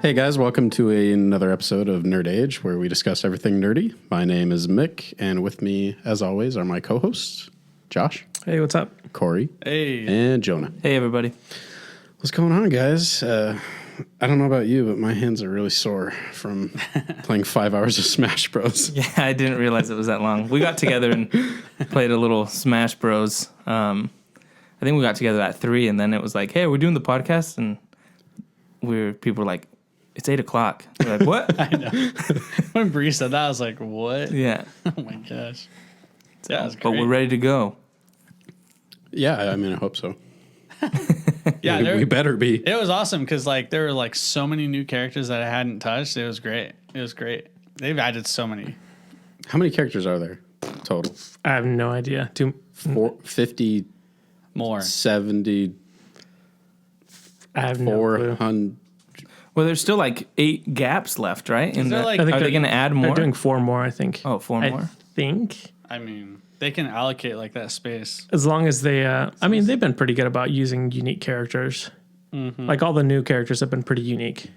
Hey guys, welcome to another episode of Nerd Age, where we discuss everything nerdy. My name is Mick, and with me, as always, are my co-hosts, Josh. Hey, what's up? Corey. Hey. And Jonah. Hey, everybody. What's going on, guys? I don't know about you, but my hands are really sore from playing 5 hours of Smash Bros. Yeah, I didn't realize it was that long. We got together and played a little Smash Bros. I think we got together at 3, and then it was like, hey, we're doing the podcast, and people were like, it's 8 o'clock. We're like, what? I know. When Bree said that, I was like, what? Yeah. Oh my gosh. Yeah, that's But great. we're ready to go. Yeah, I mean, I hope so. Yeah, we better be. it was awesome because like there were like so many new characters that I hadn't touched. It was great. It was great. They've added so many. How many characters are there total? I have no idea. 50, More. 70, I have no clue. 400. Well, there's still like 8 gaps left, right? Is there, like- I think Are they going to add more? They're doing 4 more, I think. Oh, 4 I more? think. I mean, they can allocate like that space. As long as they, I mean, they've been pretty good about using unique characters. Mm-hmm. Like all the new characters have been pretty unique.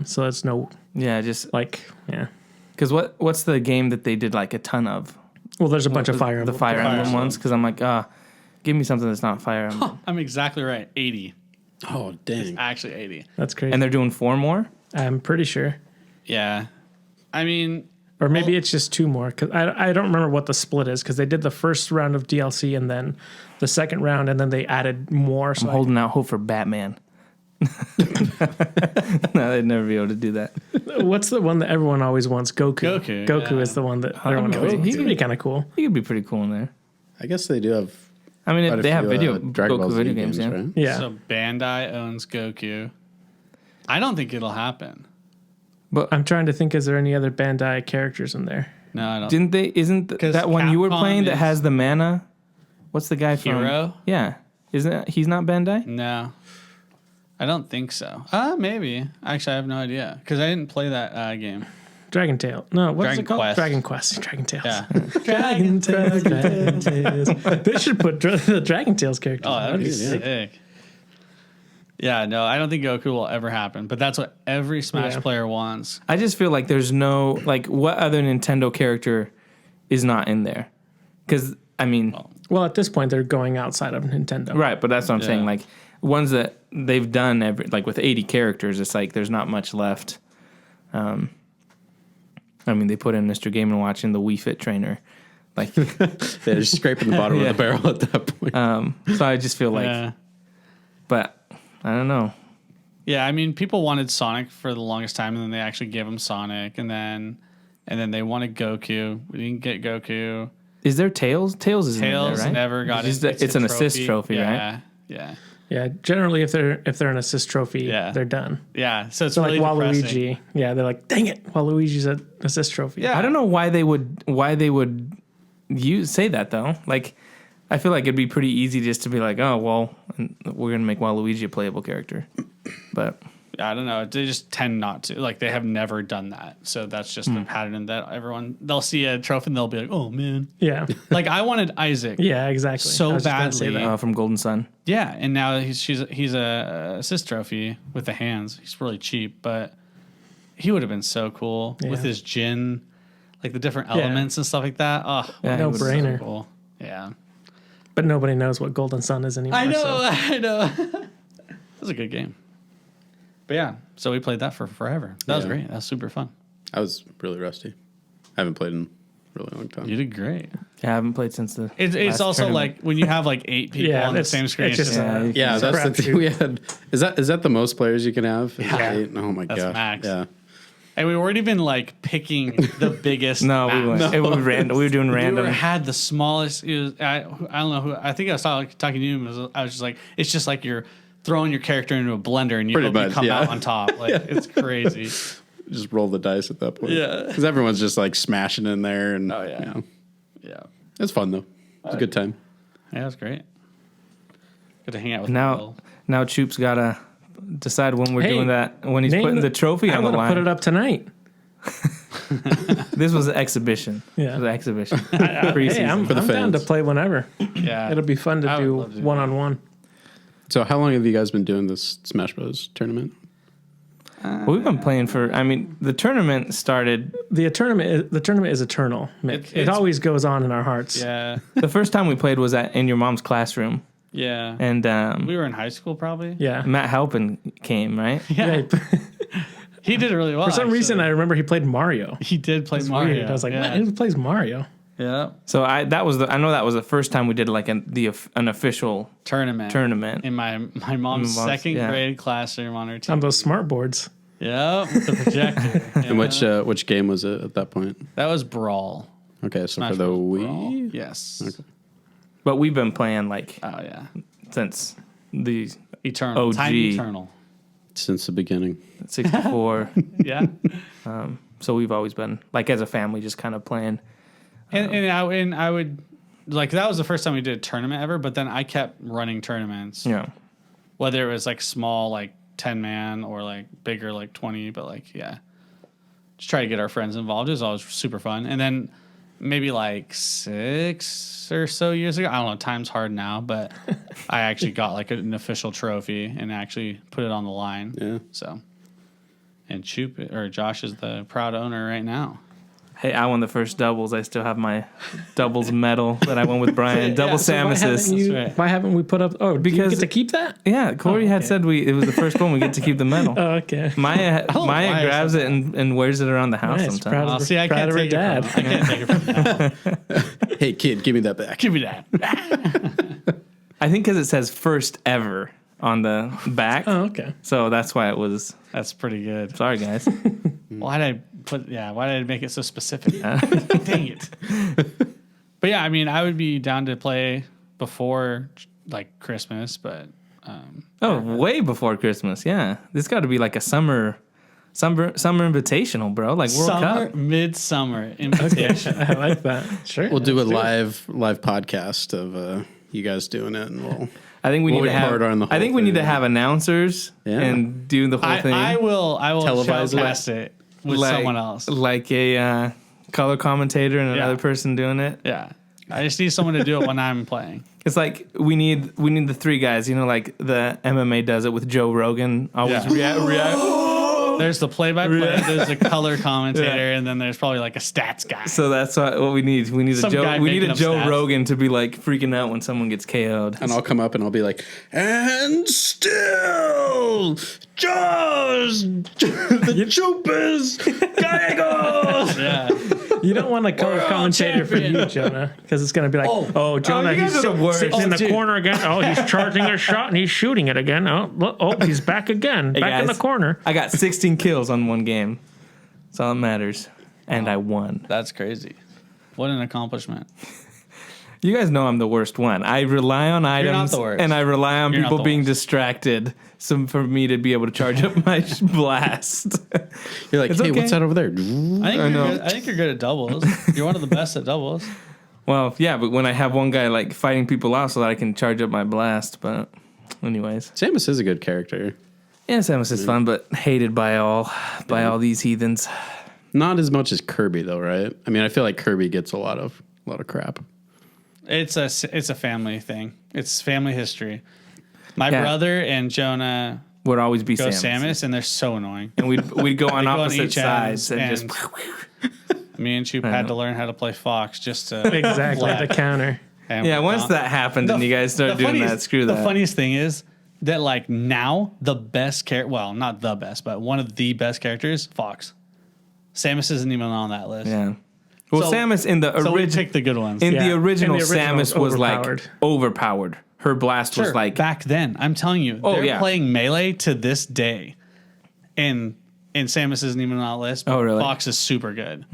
So that's no, Yeah, just yeah. because what's the game that they did like a ton of? Well, there's a bunch of Fire The Emblem. Fire Emblem Emblem. ones, because I'm like, give me something that's not Fire Emblem. I'm exactly right. 80. Oh, dang. Actually 80. That's crazy. And they're doing 4 more? I'm pretty sure. Yeah. I mean, Or maybe it's just 2 more. Cause I don't remember what the split is because they did the first round of DLC and then the second round and then they added more. So I'm holding out hope for Batman. No, they'd never be able to do that. what's the one that everyone always wants? Goku. Goku, yeah. is the one that everyone always wants. He could be kind of cool. He could be pretty cool in there. I guess they do have I mean, quite a they have few, video Dragon Ball Goku Z video games, yeah. right? Yeah. so Bandai owns Goku. I don't think it'll happen. But I'm trying to think, is there any other Bandai characters in there? No, I don't. didn't they? Isn't 'Cause that one you were Capcom playing that is- has the mana? What's the guy from? Hero? Yeah, isn't it, he's not Bandai? No, I don't think so. Maybe. Actually, I have no idea because I didn't play that game. Dragon Tail. No, what's Dragon it called? Quest. Dragon Quest. Dragon Tales. Yeah. Dragon Tales. Dragon Tales. They should put the Dragon Tales characters. Oh, that would be Yeah. sick. Yeah, no, I don't think Goku will ever happen, but that's what every Smash Yeah. player wants. I just feel like there's no like what other Nintendo character is not in there? Because I mean, Well, at this point, they're going outside of Nintendo. right? But that's what I'm saying. Yeah. Like ones that they've done like with 80 characters, it's like there's not much left. I mean, they put in Mr. Game & Watch in the Wii Fit trainer, like. They're just scraping the bottom Yeah. of the barrel at that point. So I just feel like, Yeah. but I don't know. Yeah, I mean, people wanted Sonic for the longest time, and then they actually gave him Sonic, and then they wanted Goku. We didn't get Goku. Is there Tails? Tails isn't in Tails there, right? never got It's, it. just it's an assist trophy, right? Yeah, yeah, Yeah. Generally, if they're an assist trophy, Yeah. they're done. yeah. So it's So really like depressing. Waluigi. Yeah, they're like, dang it, Waluigi's an assist trophy. Yeah. I don't know why they would say that though. Like, I feel like it'd be pretty easy just to be like, oh well, we're gonna make Waluigi a playable character, but I don't know. They just tend not to. Like they have never done that. So that's just the pattern that they'll see a trophy and they'll be like, oh man. Yeah. Like I wanted Isaac. Yeah, exactly. So I was just gonna say badly. that. from Golden Sun. Yeah, and now he's a assist trophy with the hands. He's really cheap, but he would have been so cool with Yeah. his Jin, like the different elements and stuff like that. Oh, Yeah, it was no-brainer. So cool. Yeah, But nobody knows what Golden Sun is anymore. I know, So. I know. It was a good game. But yeah, so we played that for forever. That was Yeah. great. That was super fun. I was really rusty. I haven't played in a really long time. You did great. Yeah, I haven't played since the. It's last also tournament. like when you have like 8 people Yeah, on the it's- same screen. it's It's just, just, Yeah, Yeah, It's a that's the crapshoot. thing we had. Is that the most players you can have? Yeah. 8? Oh my That's gosh. max. Yeah. and we weren't even like picking the biggest. No, we maps. weren't. It was random. We were doing We random. had the smallest. I don't know who. I think I saw talking to you. I was just like, it's just like you're throwing your character into a blender and you Pretty hope you much, come yeah. out on top. Like it's crazy. Just roll the dice at that point. Yeah. Because everyone's just like smashing in there. And, Oh, yeah. you know, Yeah, it's fun though. It's a good time. yeah, it was great. Good to hang out with now Choop's gotta decide when we're Hey, doing that. When he's Name putting the trophy I'm on the gonna line. put it up tonight. This was an exhibition. Yeah. It was an exhibition. Hey, Preseason. I'm For the down to fans. play whenever. Yeah, It'll be fun to I would do love to do one-on-one. So how long have you guys been doing this Smash Bros. Tournament? Well, we've been playing for. I mean, the tournament started. The tournament is eternal, Mick. It always goes on in our hearts. Yeah. The first time we played was in your mom's classroom, Yeah. and we were in high school probably. Yeah. Matt Halpin came, right? Yeah. He did it really well. For some actually. reason, I remember he played Mario. He did play It's Mario. weird. I was like, yeah. man, who plays Mario? Yeah. So I know that was the first time we did like an official Tournament. tournament. In my mom's second yeah. grade classroom on her team. On those smart boards. Yeah, with the projector. And which game was it at that point? That was Brawl. Okay, so Smash for the Bros. Wii. Brawl. Yes. Okay. But we've been playing like Oh yeah. since the Eternal. OG. Time Eternal. Since the beginning. 64. Yeah. So we've always been like as a family just kind of playing. And I would like that was the first time we did a tournament ever, but then I kept running tournaments. Yeah. Whether it was like small like 10-man or like bigger like 20, but like yeah. Just try to get our friends involved. It was always super fun. And then maybe like 6 or so years ago, I don't know, time's hard now, but I actually got like an official trophy and actually put it on the line. Yeah. So and Josh is the proud owner right now. Hey, I won the first doubles. I still have my doubles medal that I won with Brian. Double Samuses. Why haven't we put up? Oh, because you get to keep that? Yeah, Corey had said it was the first one we get to keep the medal. Oh, okay. Maya grabs it and wears it around the house Nice, sometimes. proud of Oh, see, I can't take it from him. I can't take it from him. Hey, kid, give me that back. Give me that. I think because it says first ever on the back. Oh, okay. So that's why it was. That's pretty good. Sorry, guys. Why did I make it so specific? Dang it. But yeah, I mean, I would be down to play before like Christmas, but Way before Christmas. Yeah, this got to be like a summer invitational, bro. Like World Cup. Midsummer invitation. I like that. Sure. We'll do a live podcast of you guys doing it, and we'll. I think we need to have. On the whole I think we need to thing. have announcers and do the whole thing. I will Televise it. shoutcast it with someone else. like a color commentator and another person doing it. Yeah. I just need someone to do it when I'm playing. It's like we need the three guys. You know, like the MMA does it with Joe Rogan. Always react. There's the play-by-play, there's the color commentator, and then there's probably like a stats guy. So that's what we need. We need Some guy making a up Joe stats. Rogan to be like freaking out when someone gets KO'd. And I'll come up and I'll be like, and still, Jaws, the Choopers, Gallegos. Yeah. You don't want a color commentator for you, Jonah, because it's going to be like, oh Jonah, you guys he's are the worst. sitting in the dude. corner again. Oh, he's charging a shot and he's shooting it again. Oh, he's back again, back in the guys. corner. I got 16 kills on one game. That's all that matters. And I won. That's crazy. What an accomplishment. You guys know I'm the worst one. I rely on not items the worst. and I rely on You're not people the being worst. distracted for me to be able to charge up my blast. You're like, It's hey, okay. what's that over there? I think know. you're good. I think you're good at doubles. You're one of the best at doubles. Well, yeah, but when I have one guy like fighting people off so that I can charge up my blast. But anyways. Samus is a good character. Yeah, Samus is fun, but hated by all these heathens. Not as much as Kirby, though, right? I mean, I feel like Kirby gets a lot of crap. It's a family thing. It's family history. My Yeah. brother and Jonah Would always be go Samus. Samus, and they're so annoying. And we'd go on They go on opposite each ends, sides and just Me and Choop had to learn how to play Fox just to Exactly, left. the counter. And yeah. Once that happened and you guys started doing that, screw that. The funniest thing is that like now the best character, well, not the best, but one of the best characters, Fox. Samus isn't even on that list. Yeah. Well, So- Samus in the So we original pick the good ones. in Yeah. the original, In the original, Samus was overpowered. like overpowered. Her blast Sure, was like back then. I'm telling you, Oh, they're yeah. playing Melee to this day. And Samus isn't even on that list. But Oh, really? Fox is super good.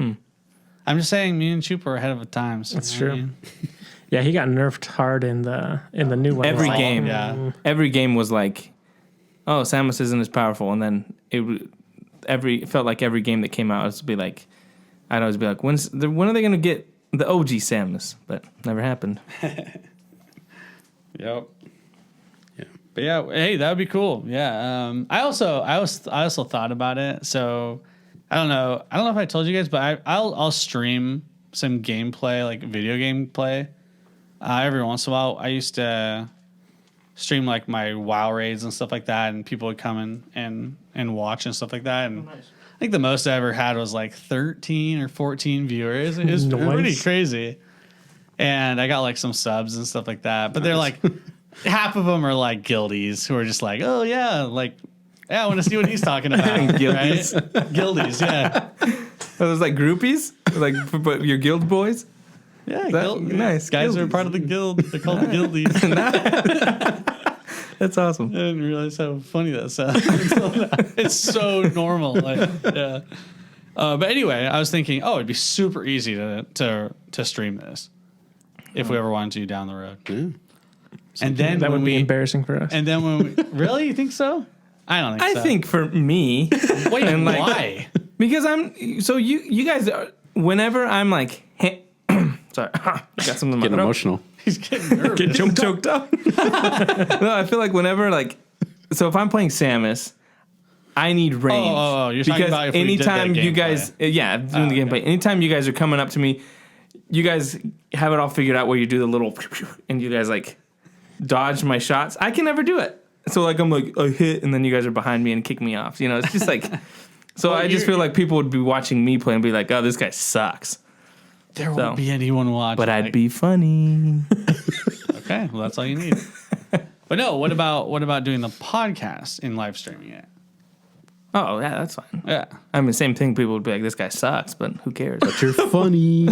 I'm just saying, me and Choop are ahead of the times. That's You know what I true. mean? Yeah, he got nerfed hard in the new one. every Like, game. Yeah. Every game was like, oh, Samus isn't as powerful, and then it felt like every game that came out would be like, I'd always be like, when are they gonna get the OG Samus? But never happened. Yep. Yeah. But yeah, hey, that would be cool. Yeah. I also thought about it. So I don't know if I told you guys, but I'll stream some gameplay, like video game play. Every once in a while, I used to stream like my WoW raids and stuff like that, and people would come in and watch and stuff like that. And I think the most I ever had was like 13 or 14 viewers. It was pretty crazy. And I got like some subs and stuff like that. But they're like, half of them are like guildies who are just like, oh yeah, like, yeah, I want to see what he's talking about. Guildies. Right? Guildies, yeah. Are those like groupies? Like but your guild boys? Yeah, nice. Guys Guildies. are part of the guild. They're called the guildies. That's awesome. I didn't realize how funny that sounds. It's so normal. Like, yeah. But anyway, I was thinking, it'd be super easy to stream this if we ever wanted to down the road. Yeah. And then That when would be we, embarrassing for us. and then when we, really, you think so? I don't think so. I think for me, Wait, and like- why? because I'm so you guys are, whenever I'm like, sorry, got something in my Getting throat. emotional. He's getting nervous. Choked up. No, I feel like whenever like, so if I'm playing Samus, I need range. Oh, you're talking about if we did that anytime you gameplay. guys, doing the gameplay. Anytime you guys are coming up to me, you guys have it all figured out where you do the little, and you guys like dodge my shots. I can never do it. So like I'm like I hit, and then you guys are behind me and kick me off. You know, it's just like. So Well, I just feel like people would be watching me play and be like, "Oh, this guy sucks." There won't be anyone watching. But I'd be funny. Okay, well, that's all you need. But no, what about doing the podcast and live streaming it? Oh yeah, that's fine. Yeah. I mean, same thing. People would be like, "This guy sucks," but who cares? But you're funny.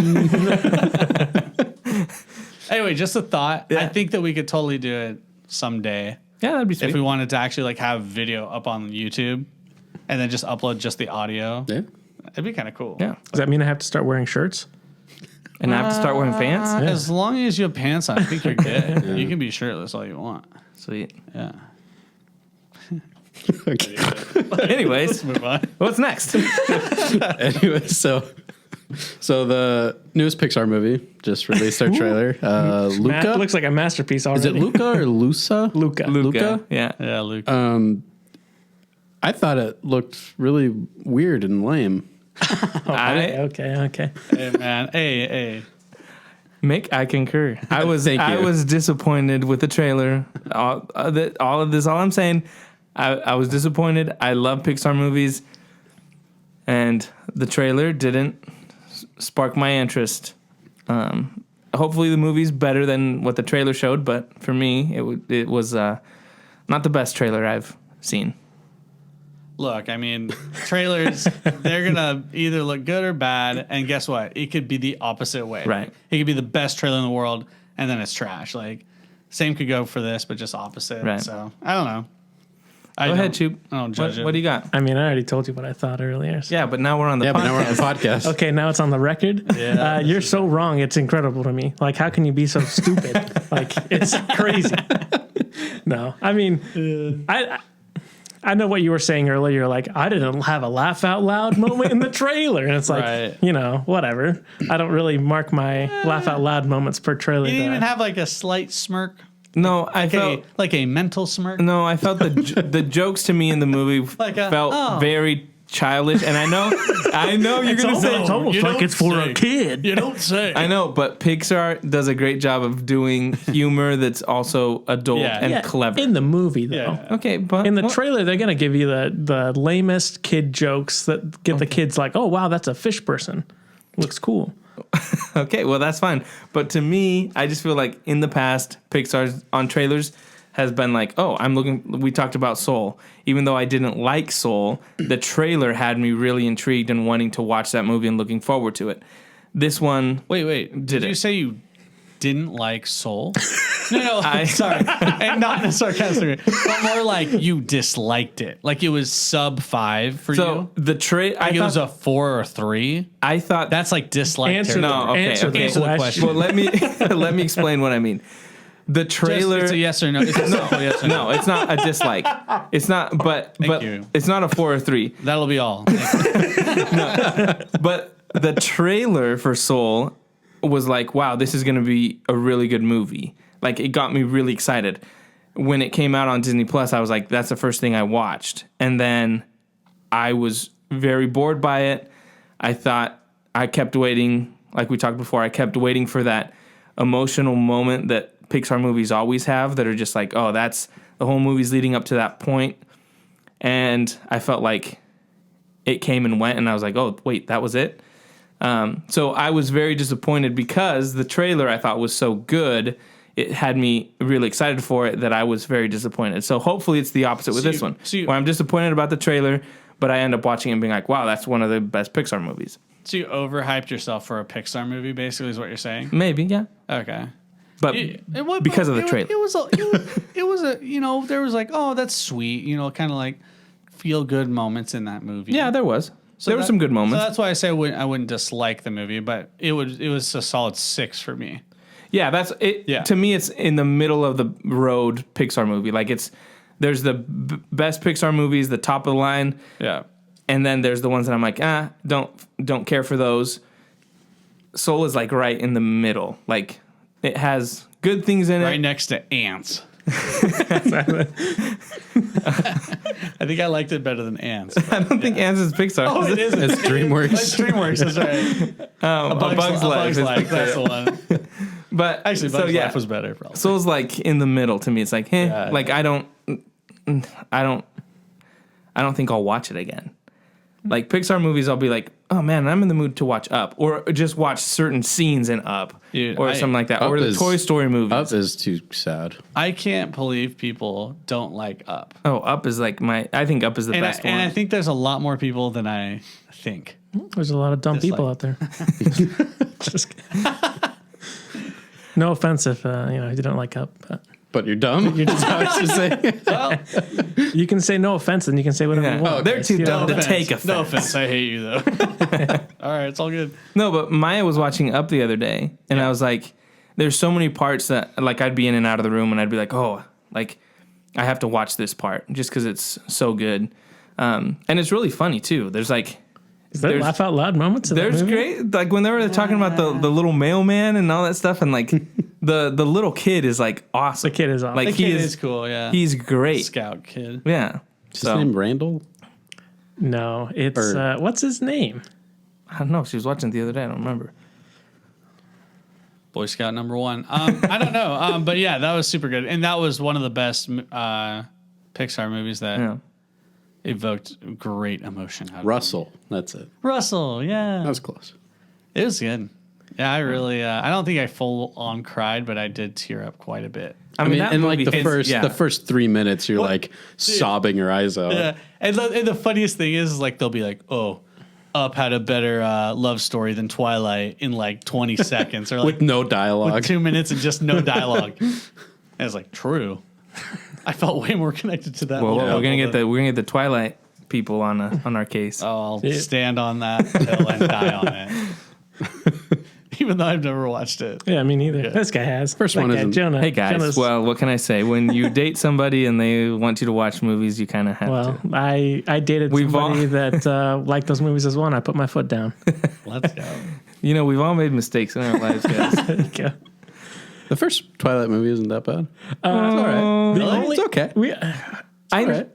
Anyway, just a thought. Yeah. I think that we could totally do it someday Yeah, that'd be sweet. if we wanted to actually like have video up on YouTube and then just upload just the audio. Yeah. It'd be kind of cool. Yeah, Does that mean I have to start wearing shirts? and I have to start wearing pants. As long as you have pants on, I think you're good. You can be shirtless all you want. Sweet. Yeah. Okay. Anyways, Move on. what's next? Anyway, so the newest Pixar movie just released our trailer. Luca. Looks like a masterpiece already. Is it Luca or Luca? Luca. Luca? Yeah. Yeah, Luke. I thought it looked really weird and lame. Okay. Hey, man. Hey. Mick, I concur. I was Thank you. disappointed with the trailer. All I'm saying, I was disappointed. I love Pixar movies, and the trailer didn't spark my interest. Hopefully, the movie's better than what the trailer showed, but for me, it was not the best trailer I've seen. Look, I mean, trailers, they're going to either look good or bad. And guess what? It could be the opposite way. Right. It could be the best trailer in the world, and then it's trash. Like, same could go for this, but just opposite. Right. So, I don't know. Go ahead, Choop. I don't judge it. What do you got? I mean, I already told you what I thought earlier. So. Yeah, but now we're on the Yeah, podcast. but now we're on the podcast. Okay, now it's on the record. Yeah. You're so wrong. It's incredible to me. Like, how can you be so stupid? Like, it's crazy. No, I mean, I know what you were saying earlier. You're like, I didn't have a laugh out loud moment in the trailer. And it's like, Right. Whatever. I don't really mark my laugh out loud moments per trailer. You didn't even have like a slight smirk? No, I felt Like a mental smirk? no, I felt the jokes to me in the movie Like a, felt oh. very childish, and I know you're gonna say It's almost like it's for a kid. You don't say. I know, but Pixar does a great job of doing humor that's also adult and clever. In the movie, though. Yeah. Okay, but In the trailer, they're going to give you the lamest kid jokes that get the kids like, oh, wow, that's a fish person. Looks cool. okay, well that's fine. But to me, I just feel like in the past, Pixar's on trailers has been like, oh, we talked about Soul. Even though I didn't like Soul, the trailer had me really intrigued and wanting to watch that movie and looking forward to it. This one, Wait. Did you it. say you didn't like Soul? No, sorry. And not in a sarcastic way, but more like you disliked it. Like it was sub 5 for so you. the trailer, Like it was a 4 or 3. I thought That's like dislike. Answer territory. no, okay, Answer okay. the question. Well, let me explain what I mean. The trailer. It's a yes or no. It's a simple yes or no. No, it's not a dislike. It's not, but you. it's not a 4 or 3. That'll be all. But the trailer for Soul was like, wow, this is going to be a really good movie. Like, it got me really excited. When it came out on Disney Plus, I was like, that's the first thing I watched. And then I was very bored by it. I thought I kept waiting, like we talked before, I kept waiting for that emotional moment that Pixar movies always have that are just like, oh, that's the whole movie's leading up to that point. And I felt like it came and went, and I was like, oh, wait, that was it? So I was very disappointed because the trailer I thought was so good. It had me really excited for it that I was very disappointed. So hopefully it's the opposite with this one, where I'm disappointed about the trailer, but I end up watching it and being like, wow, that's one of the best Pixar movies. So you overhyped yourself for a Pixar movie, basically, is what you're saying? Maybe, yeah. Okay. But because of the trailer. It was a, you know, there was like, oh, that's sweet, you know, kind of like feel good moments in that movie. Yeah, there was. There were some good moments. So that's why I say I wouldn't dislike the movie, but it was a solid 6 for me. Yeah, that's it. Yeah. To me, it's in the middle of the road Pixar movie. Like there's the best Pixar movies, the top of the line. Yeah. And then there's the ones that I'm like, don't care for those. Soul is like right in the middle. Like it has good things in it. Right next to Ants. I think I liked it better than Ants. I don't think Ants is Pixar. Oh, it isn't. It's DreamWorks. It's DreamWorks, that's right. A Bug's Life. That's the one. But Actually, Bug's Life was better, probably. Soul's like in the middle to me. It's like, like I don't think I'll watch it again. Like Pixar movies, I'll be like, oh man, I'm in the mood to watch Up, or just watch certain scenes in Up, or something like that, or the Toy Story movies. Up is too sad. I can't believe people don't like Up. Oh, Up is like I think Up is the best one. And I think there's a lot more people than I think. There's a lot of dumb people out there. Just kidding. No offense if you don't like Up, But you're dumb. You're just saying. Well, you can say no offense, and you can say whatever you want. They're too dumb to take offense. No offense. I hate you though. All right, it's all good. No, but Maya was watching Up the other day, and I was like, there's so many parts that like I'd be in and out of the room, and I'd be like, oh, like I have to watch this part just because it's so good, and it's really funny too. There's like. Is there laugh out loud moments? There's great, like when they were talking about the little mailman and all that stuff, and like the little kid is like awesome. The kid is awesome. Like the kid is cool. Yeah, he's great. Scout kid. Yeah. Is his name Randall? No, it's what's his name? I don't know. She was watching it the other day. I don't remember. Boy Scout number 1. I don't know. But yeah, that was super good, and that was one of the best Pixar movies that. Evoked great emotion out of Russell. That's it. Russell, yeah. That was close. It was good. Yeah, I really, I don't think I full on cried, but I did tear up quite a bit. I mean, in like the first 3 minutes, you're like sobbing your eyes out. Yeah. And the funniest thing is like, they'll be like, oh, Up had a better love story than Twilight in like 20 seconds. Or like, with no dialogue. With 2 minutes and just no dialogue. And it's like, true. I felt way more connected to that. Well, we're gonna get the Twilight people on our case. Oh, I'll stand on that hill and die on it. Even though I've never watched it. Yeah, me neither. Yeah. This guy has. First one isn't. Jonah. Hey guys, Jonah's, well, what can I say? When you date somebody and they want you to watch movies, you kind of have to. Well, I dated somebody that liked those movies as well, and I put my foot down. Let's go. You know, we've all made mistakes in our lives, guys. There you go. The first Twilight movie isn't that bad. It's all right. It's okay.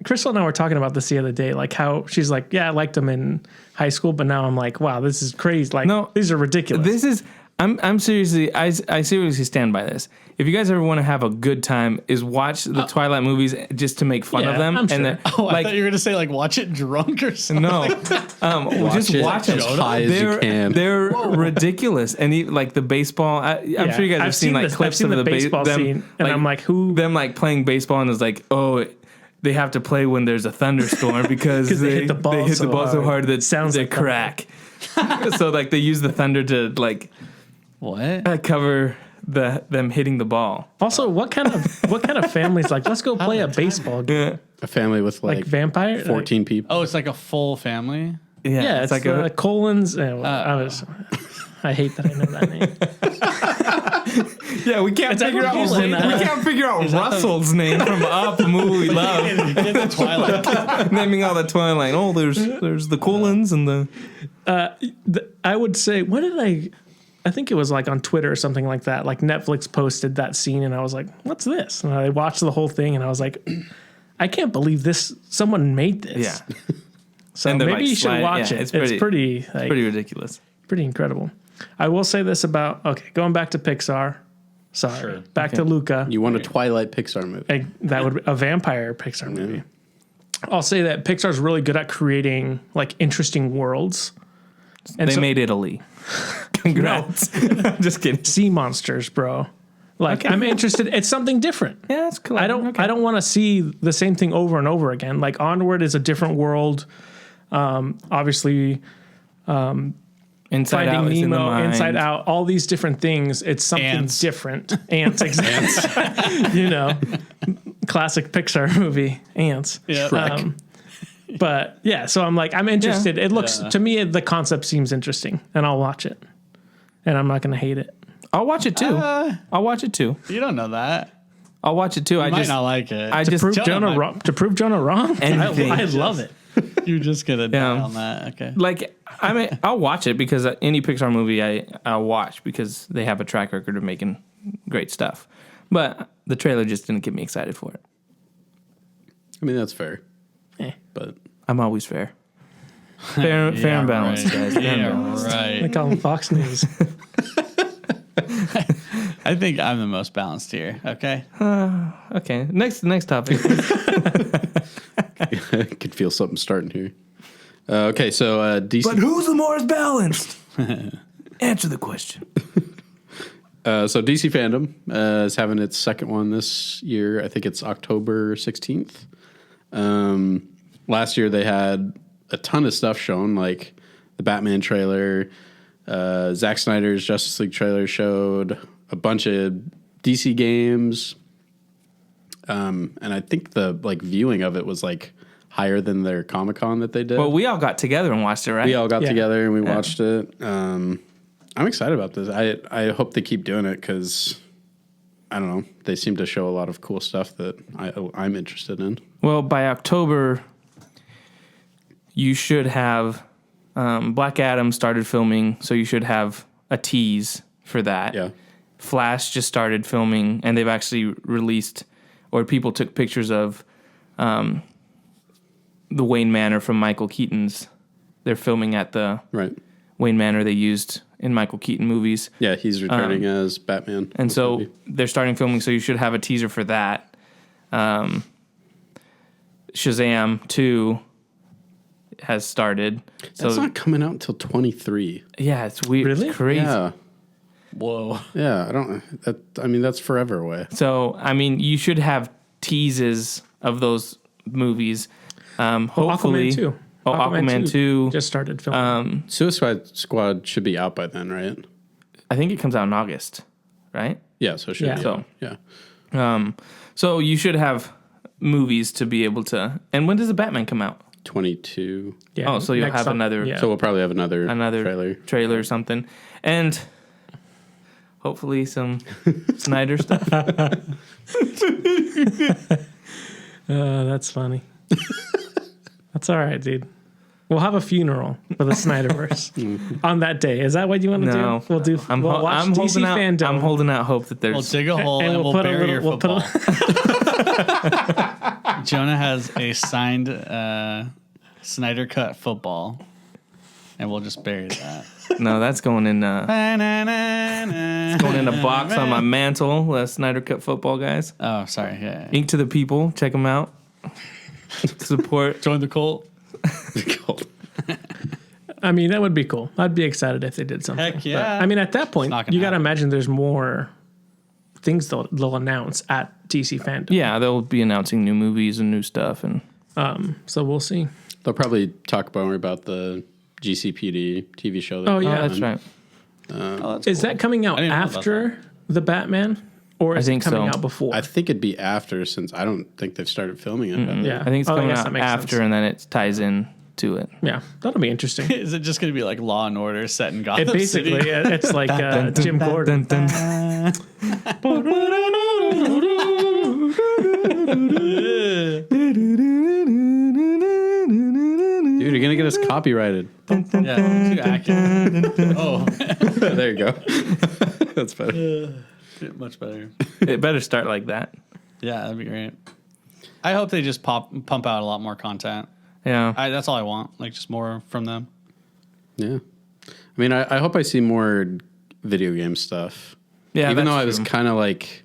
Crystal and I were talking about this the other day, like how she's like, yeah, I liked them in high school, but now I'm like, wow, this is crazy. Like, no, these are ridiculous. I'm seriously, I seriously stand by this. If you guys ever want to have a good time, is watch the Twilight movies just to make fun of them. I'm sure. I thought you were gonna say like watch it drunk or something. No, just watch it as high as you can. They're ridiculous, and like the baseball. I'm sure you guys have seen like clips of the baseball scene, and I'm like, who? Them like playing baseball, and it's like, oh. They have to play when there's a thunderstorm because they hit the ball so hard that sounds like crack. So like they use the thunder to like cover them hitting the ball. Also, what kind of family's like, let's go play a baseball game? A family with like vampire 14 people. Oh, it's like a full family. Yeah, it's like a Collins. I hate that I know that name. Yeah, we can't figure out Russell's name from Up, a movie we love. The Twilight. Naming all the Twilight. Oh, there's the Collins and the. I would say, what did I think it was like on Twitter or something like that. Like Netflix posted that scene, and I was like, "What's this?" And I watched the whole thing, and I was like, "I can't believe this. Someone made this." Yeah. So maybe you should watch it. It's pretty ridiculous. Pretty incredible. I will say this about going back to Pixar. Sorry. Sure. Back to Luca. You want a Twilight Pixar movie? That would be a vampire Pixar movie. I'll say that Pixar's really good at creating like interesting worlds. And They made Italy. Congrats. Just kidding. sea monsters, bro. Like I'm interested. It's something different. Yeah, that's cool. I don't want to see the same thing over and over again. Like Onward is a different world. Obviously, Inside Finding Out is in the Nemo, mind. Inside Out, all these different things. It's something Ants. different. Ants, exactly. Classic Pixar movie, Ants. Yeah. Shrek. But yeah, so I'm like, I'm interested. It looks to me the concept seems interesting, and I'll watch it. And I'm not going to hate it. I'll watch it too. I'll watch it too. You don't know that. I'll watch it too. You I might just not like it. I To just prove Jonah Jonah might- wrong. To prove Jonah wrong. Anything. I love it. You're just gonna die Yeah. on that. Okay. like I'll watch it because any Pixar movie I'll watch because they have a track record of making great stuff. But the trailer just didn't get me excited for it. I mean, that's fair. Eh. But I'm always fair. Fair and balanced, right. guys. Fair and Yeah, balanced. They right. call him Fox News. I think I'm the most balanced here. Okay. Okay. Next topic. I could feel something starting here. Okay, so DC. But who's the most balanced? Answer the question. So DC Fandom is having its second one this year. I think it's October 16th. Last year they had a ton of stuff shown, like the Batman trailer, Zack Snyder's Justice League trailer showed a bunch of DC games. And I think the viewing of it was higher than their Comic-Con that they did. Well, we all got together and watched it, right? We all got Yeah. together and we watched it. I'm excited about this. I hope they keep doing it because, I don't know, they seem to show a lot of cool stuff that I'm interested in. Well, by October, you should have Black Adam started filming, so you should have a tease for that. Yeah. Flash just started filming, and they've actually released, or people took pictures of the Wayne Manor from Michael Keaton's. They're filming at the Right. Wayne Manor they used in Michael Keaton movies. Yeah, he's returning as Batman. And This so movie. they're starting filming, so you should have a teaser for that. Shazam 2 has started. That's So not coming out until 23. yeah, it's weird. Really? It's crazy. Yeah. Whoa. Yeah, that's forever away. So, I mean, you should have teases of those movies. Hopefully. Aquaman 2. Oh, Aquaman 2. Just started filming. Suicide Squad should be out by then, right? I think it comes out in August, right? Yeah, so it should Yeah. be So- out. Yeah. So you should have movies to be able to. And when does the Batman come out? 22. Yeah, Oh, so you'll next have sum- another- Yeah. So we'll probably have another Trailer or something. And hopefully some Snyder stuff. That's funny. That's all right, dude. We'll have a funeral for the Snyderverse on that day. Is that what you want to No. do? We'll do. I'm we'll watch holding DC out. Fandom. I'm holding out hope that We'll there's. dig a hole and we'll put a bury little. your football. Jonah has a signed Snyder cut football, and we'll just bury that. No, that's going in. Going in a box on my mantle. The Snyder Cut football guys. Oh, sorry. Yeah. Ink to the people. Check them out. Support. Join the cult. I mean, that would be cool. I'd be excited if they did something. Heck But, yeah. I mean, at that point, not gonna you got to happen. imagine there's more things they'll announce at DC Fandom. Yeah, they'll be announcing new movies and new stuff, and So we'll see. They'll probably talk more about the GCPD TV show. Oh, yeah. that's right. Oh, that's Is cool. that coming out I didn't know about after the Batman, or is I think it coming so. out before? I think it'd be after, since I don't think they've started filming it. yeah, I think it's Oh, coming yes, out that makes after, sense. and then it ties in to it. Yeah, that'll be interesting. Is it just going to be like Law and Order set in Gotham It basically, City? it's like Jim Gordon. Dun, dun. Dude, you're gonna get us copyrighted. Yeah, too accurate. Oh, There you go. That's better. much better. It better start like that. Yeah, that'd be great. I hope they just pump out a lot more content. Yeah. That's all I want. Like just more from them. Yeah. I mean, I hope I see more video game stuff. Yeah, Even though that's I was true. kind of like,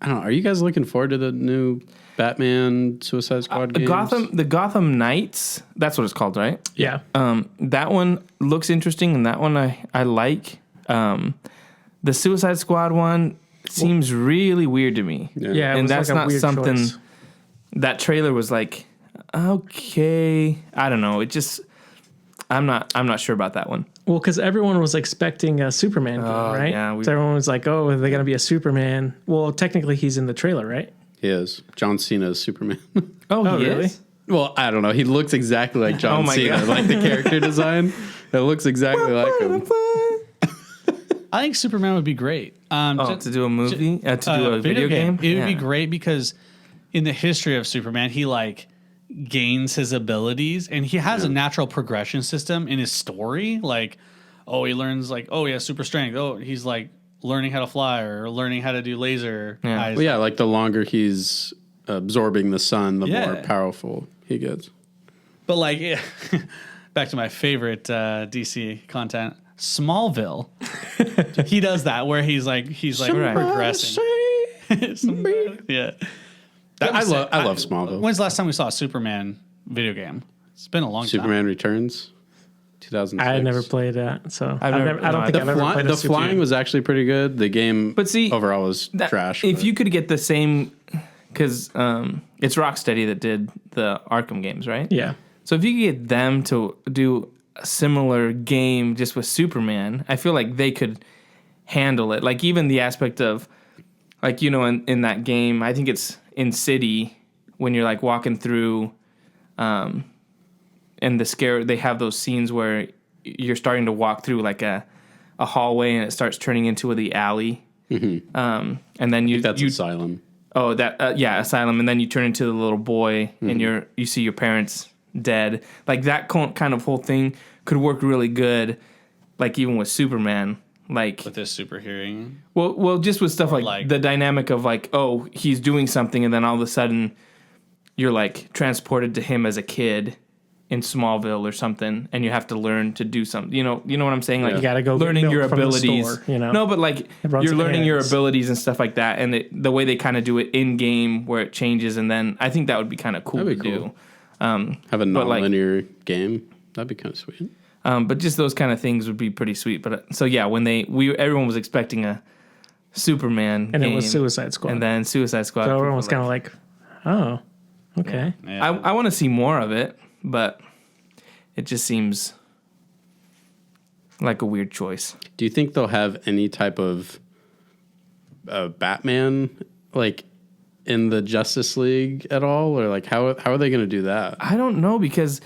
I don't know. Are you guys looking forward to the new Batman Suicide Squad games? The Gotham Knights, that's what it's called, right? Yeah. That one looks interesting, and that one I like. The Suicide Squad one seems really weird to me. Yeah. It And was that's like a not weird something. choice. That trailer was like, okay, I don't know. It just, I'm not sure about that one. Well, because everyone was expecting a Superman game, right? yeah, So everyone was like, "Oh, are they going to be a Superman?" Well, technically, he's in the trailer, right? He is. John Cena's Superman. Oh, he really? is? Well, I don't know. He looks exactly like John Oh my Cena. God. Like the character design, it looks exactly like him. I think Superman would be great. To do a movie, to do a video game. It would be great because in the history of Superman, he like gains his abilities and he has a natural progression system in his story. Like, oh, he learns like, oh, he has super strength. Oh, he's like learning how to fly or learning how to do laser eyes. Well, yeah, like the longer he's absorbing the sun, the Yeah. more powerful he gets. But like, back to my favorite DC content, Smallville. He does that where he's like progressing. Yeah. I love Smallville. When's the last time we saw a Superman video game? It's been a long time. Superman Returns, 2006. I had never played that, so I never- don't no, think The, I've ever played a the Superman. flying was actually pretty good. The game, But see, overall was trash. If but- you could get the same, because it's Rocksteady that did the Arkham games, right? Yeah. So if you could get them to do a similar game just with Superman, I feel like they could handle it. Like even the aspect of, like, you know, in that game, I think it's in City when you're like walking through, and they have those scenes where you're starting to walk through like a hallway and it starts turning into the alley. Mm-hmm. And then that's Asylum. Oh, Asylum, and then you turn into the little boy, and you see your parents dead. Like that kind of whole thing could work really good. Like even with Superman, like With his super hearing. well, just with stuff like the dynamic of like, oh, he's doing something, and then all of a sudden you're like transported to him as a kid in Smallville or something, and you have to learn to do something. You know what I'm saying? Like You gotta go get learning milk your from the abilities. store, you know? No, but like Everyone's you're learning your parents. abilities and stuff like that, and the way they kind of do it in game where it changes, and then I think that would be kind of cool That'd to be cool. do. Have a but, like- non-linear game. That'd be kind of sweet. But just those kind of things would be pretty sweet. But so yeah, when everyone was expecting a Superman And game, it was Suicide Squad. and then Suicide Squad. so people everyone was were kind of like, "Oh, okay." Yeah. I want to see more of it, but it just seems like a weird choice. Do you think they'll have any type of Batman like in the Justice League at all, or like how are they going to do that? I don't know because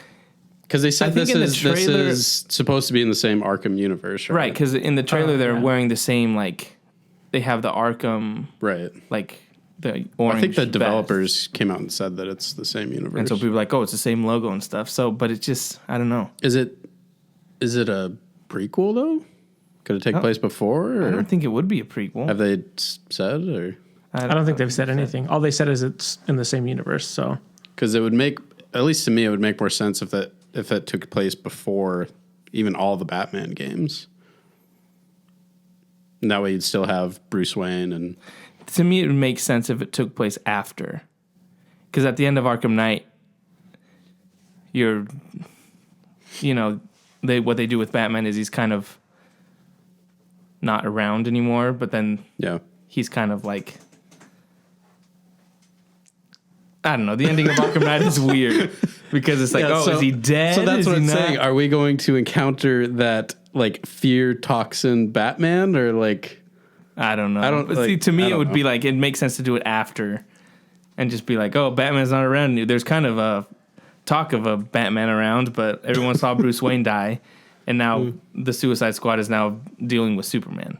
Because they said I think this in the is trailer- supposed to be in the same Arkham universe, right? right, because in the trailer they're yeah. wearing the same, like they have the Arkham, Right. like the orange. I think the vest. developers came out and said that it's the same universe. and so people are like, oh, it's the same logo and stuff. So, but it's just I don't know. Is it a prequel though? Could it take place before? I Or don't think it would be a prequel. have they said? Or I don't think they've said anything. All they said is it's in the same universe. So because it would make, at least to me, it would make more sense if it took place before even all the Batman games. And that way you'd still have Bruce Wayne and To me, it would make sense if it took place after. Because at the end of Arkham Knight, what they do with Batman is he's kind of not around anymore, but then yeah. he's kind of like, I don't know. The ending of Arkham Knight is weird because it's like, Yeah, is he dead? So that's Is what he it's not? saying. Are we going to encounter that like fear toxin Batman or like? I don't know. I don't, But like, see, to me, I it don't would know. be like, it makes sense to do it after and just be like, oh, Batman's not around. There's kind of a talk of a Batman around, but everyone saw Bruce Wayne die. And now the Suicide Squad is now dealing with Superman.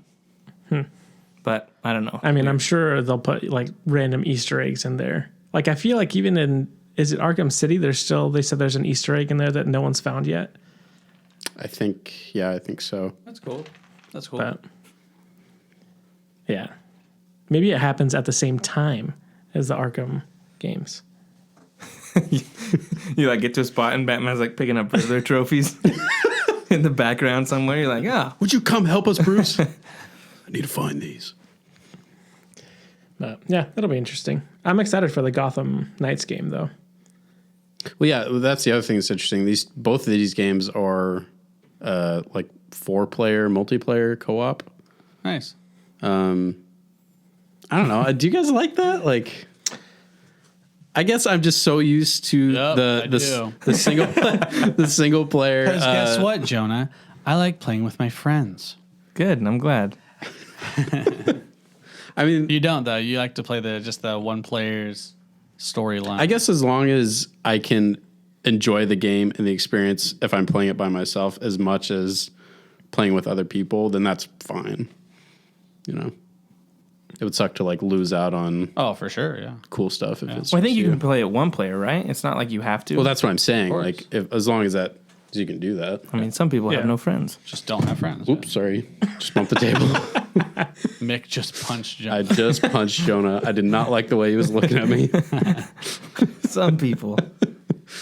But I don't know. I mean, I'm sure they'll put like random Easter eggs in there. Like I feel like even is it Arkham City? They said there's an Easter egg in there that no one's found yet. I think so. That's cool. That's cool. But yeah, maybe it happens at the same time as the Arkham games. You like get to a spot and Batman's like picking up Riddler trophies in the background somewhere. You're like, Would you come help us, Bruce? I need to find these. Yeah, that'll be interesting. I'm excited for the Gotham Knights game though. Well, yeah, that's the other thing that's interesting. Both of these games are like 4-player multiplayer co-op. Nice. I don't know. Do you guys like that? Like, I guess I'm just so used to the single player. Because guess what, Jonah? I like playing with my friends. Good. I'm glad. I mean, You don't though. You like to play just the one player's storyline. I guess as long as I can enjoy the game and the experience if I'm playing it by myself as much as playing with other people, then that's fine. You know, it would suck to like lose out on For sure, yeah. cool stuff if it's Well, I think just you can play it one player, right? It's not like you have to. Well, that's what I'm saying. course. Like, as long as you can do that. I mean, some people have no friends. Just don't have friends. Oops, sorry. Just bumped the table. Mick just punched Jonah. I just punched Jonah. I did not like the way he was looking at me. Some people.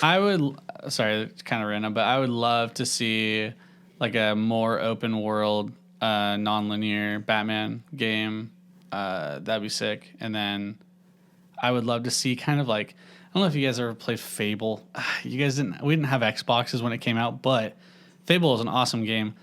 I would, sorry, it's kind of random, but I would love to see like a more open world, non-linear Batman game. That'd be sick. And then I would love to see kind of like, I don't know if you guys ever played Fable. We didn't have Xboxes when it came out, but Fable is an awesome game.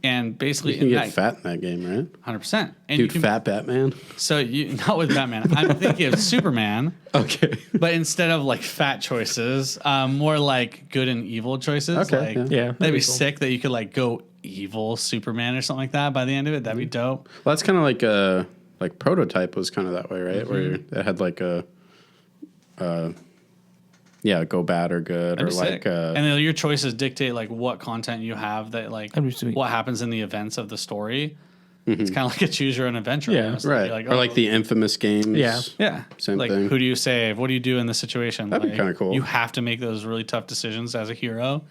And basically, You can get fat in that game, right? 100%. And Dude, fat Batman. So not with Batman. I'm thinking of Superman. Okay. But instead of like fat choices, more like good and evil choices. Okay, Like, yeah. that'd be sick that you could like go evil Superman or something like that by the end of it. That'd be dope. Well, that's kind of like Prototype was kind of that way, right? Where it had like go bad or good, That'd or be like sick. And then your choices dictate like what content you have that like That'd be sweet. what happens in the events of the story. It's kind of like a choose your own adventure. Yeah, almost. right, Like, or like the Infamous games. Yeah. yeah, Same like thing. who do you save? What do you do in this situation? That'd be Like, kinda cool. You have to make those really tough decisions as a hero,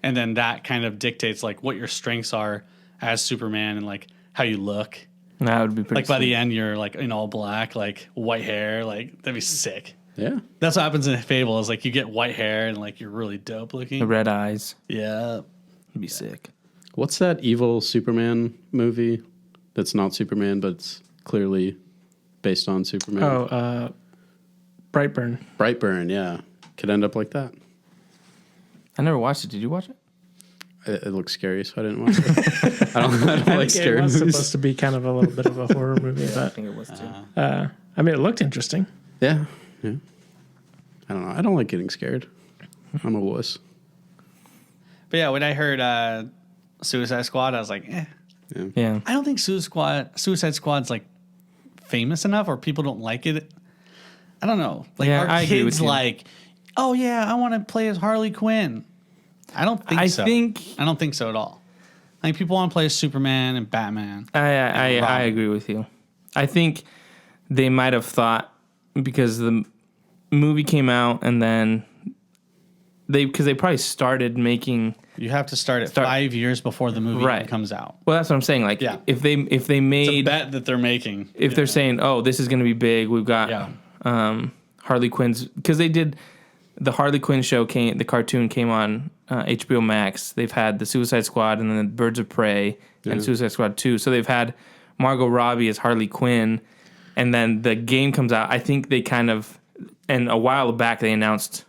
and then that kind of dictates like what your strengths are as Superman and like how you look. That would be pretty Like by sweet. the end, you're like in all black, like white hair. Like that'd be sick. Yeah. That's what happens in Fable. Is like you get white hair and like you're really dope looking. The red eyes. Yeah. Would be sick. What's that evil Superman movie that's not Superman, but it's clearly based on Superman? Oh, Brightburn. Brightburn, yeah. Could end up like that. I never watched it. Did you watch it? It looks scary, so I didn't watch it. I don't like I think scary it was movies. supposed to be kind of a little bit of a horror movie, I but think it was too. I mean, it looked interesting. Yeah. I don't know. I don't like getting scared. I'm a wuss. But yeah, when I heard Suicide Squad, I was like, Yeah. I don't think Suicide Squad's like famous enough, or people don't like it. I don't know. Like Yeah, our I agree with kids you. like, oh yeah, I want to play as Harley Quinn. I don't think I so. I don't think so at all. I think people want to play as Superman and Batman. I agree with you. I think they might have thought because the movie came out and then they probably started making. You have to start at 5 years before the movie Right. comes out. Well, that's what I'm saying. Like, Yeah. if they It's a made, bet that they're making. if they're saying, oh, this is going to be big, we've got Yeah. Harley Quinn's, because they did the Harley Quinn show the cartoon came on HBO Max. They've had the Suicide Squad and then Birds of Prey and Suicide Squad 2. So they've had Margot Robbie as Harley Quinn, and then the game comes out. I think they kind of, and a while back they announced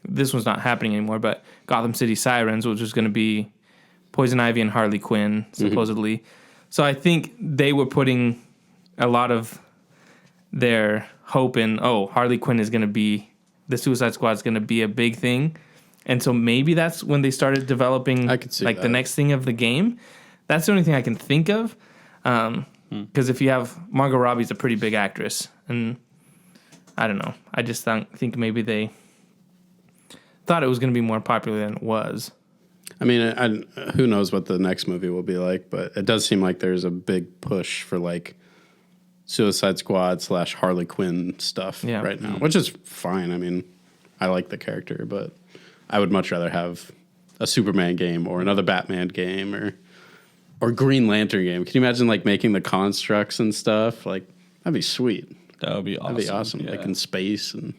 this was not happening anymore, but Gotham City Sirens, which was going to be Poison Ivy and Harley Quinn, supposedly. So I think they were putting a lot of their hope in, Harley Quinn is going to be, the Suicide Squad is going to be a big thing. And so maybe that's when they started developing I could see like that. the next thing of the game. That's the only thing I can think of. Because if you have Margot Robbie's a pretty big actress, and I don't know. I just think maybe they thought it was going to be more popular than it was. I mean, who knows what the next movie will be like, but it does seem like there's a big push for like Suicide Squad / Harley Quinn stuff right now, which is fine. I mean, I like the character, but I would much rather have a Superman game or another Batman game or Green Lantern game. Can you imagine like making the constructs and stuff? Like that'd be sweet. That would be awesome. That'd be awesome. Yeah. Like in space and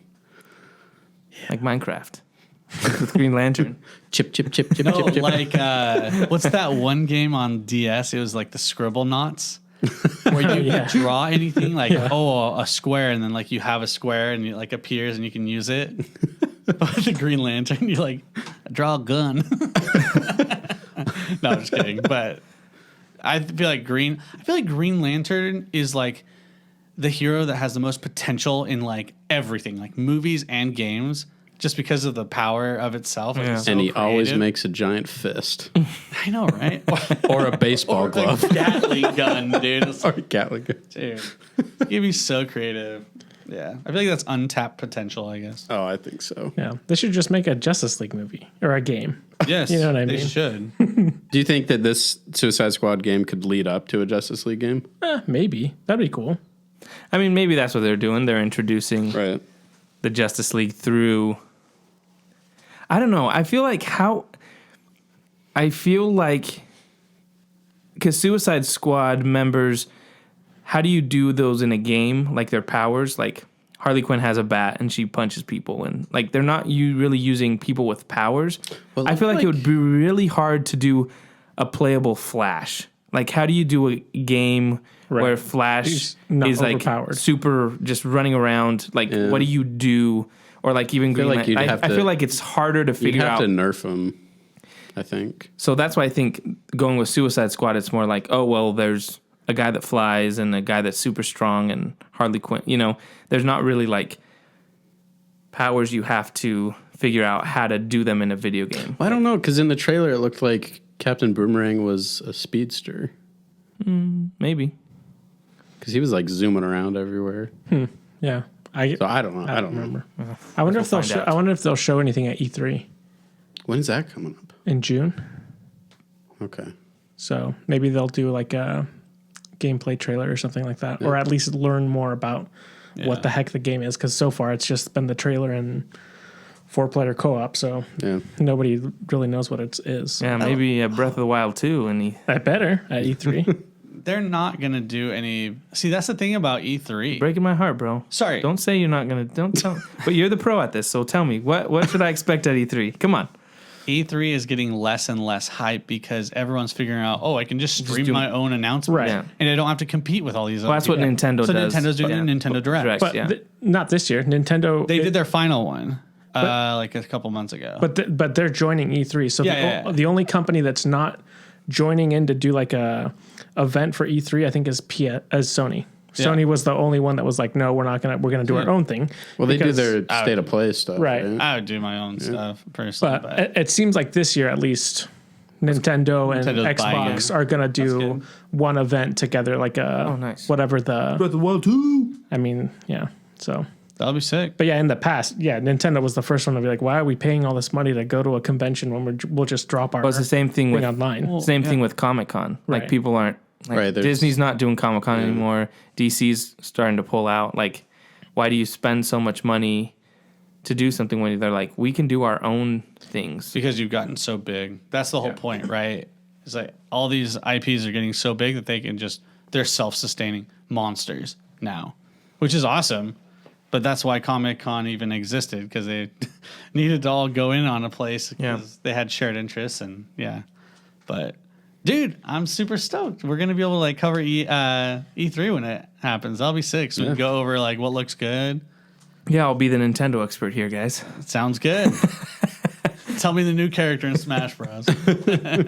Like Minecraft with Green Lantern. chip. No, like what's that one game on DS? It was like the Scribble Knots. where you can draw anything like a square, and then like you have a square and it like appears and you can use it. But the Green Lantern, you like draw a gun. No, I'm just kidding. But I feel like Green Lantern is like the hero that has the most potential in like everything, like movies and games, just because of the power of itself. Yeah. And he always makes a giant fist. I know, right? Or a baseball glove. A Gatling gun, dude. Or a Gatling gun. Dude, you'd be so creative. Yeah, I feel like that's untapped potential, I guess. Oh, I think so. Yeah, they should just make a Justice League movie or a game. Yes, You know what I they mean? should. Do you think that this Suicide Squad game could lead up to a Justice League game? Maybe that'd be cool. I mean, maybe that's what they're doing. They're introducing Right. the Justice League through. I don't know. I feel like because Suicide Squad members, how do you do those in a game? Like their powers, like Harley Quinn has a bat and she punches people, and like they're not really using people with powers. Well, I feel like it like- would be really hard to do a playable Flash. Like, how do you do a game where Flash He's not is like overpowered. super just running around? Like, what do you do? Or like even Green like Lantern. you'd have I to- feel like it's harder to You'd figure have out. to nerf him, I think. So that's why I think going with Suicide Squad, it's more like, oh, well, there's a guy that flies and a guy that's super strong and Harley Quinn. You know, there's not really like powers you have to figure out how to do them in a video game. Well, I don't know, because in the trailer it looked like Captain Boomerang was a speedster. Maybe. Because he was like zooming around everywhere. Yeah, So I don't know. I don't remember. know. I wonder if they'll. find out. I wonder if they'll show anything at E3 When's that coming up? in June. Okay. So maybe they'll do like a gameplay trailer or something like that, or at least learn more about what the heck the game is. Because so far it's just been the trailer and 4-player co-op, so Yeah. nobody really knows what it is. Yeah, maybe Breath of the Wild 2. And I better at E3. They're not gonna do any. See, that's the thing about E3. breaking my heart, bro. Sorry, Don't say you're not going to. Don't tell. But you're the pro at this, so tell me. What should I expect at E3? Come on. E3 is getting less and less hype because everyone's figuring out, I can just stream do- my own announcement, Right. Yeah. and I don't have to compete with all these. Well, that's what Nintendo so does. Nintendo's doing Nintendo Direct. Direct. But Yeah. not this year. Nintendo. They did their final one like a couple months ago. But they're joining E3. So Yeah. the only company that's not joining in to do like a event for E3, I think, is Sony. Sony was the only one that was like, no, we're gonna do our own thing. Well, they do Because- their state of play stuff. Right. I would do my own stuff personally, But it seems like this year, at least, Nintendo and Nintendo's buying Xbox it. are gonna do one event together, like nice. whatever the. Breath of the Wild 2. I mean, yeah. So, that'll be sick. but yeah, in the past, Nintendo was the first one to be like, why are we paying all this money to go to a convention when we'll just drop our Well, it's the same thing thing with online? same thing with Comic Con. Like Right. people aren't. Like Right, there's- Disney's not doing Comic Con anymore. DC's starting to pull out. Like, why do you spend so much money to do something when they're like, we can do our own things? Because you've gotten so big. That's the whole point, right? It's like all these IPs are getting so big that they're self-sustaining monsters now, which is awesome. But that's why Comic Con even existed, because they needed to all go in on a place because they had shared interests and But dude, I'm super stoked. We're gonna be able to like cover E3 when it happens. That'll be sick. So we can go over like what looks good. Yeah, I'll be the Nintendo expert here, guys. Sounds good. Tell me the new character in Smash Bros.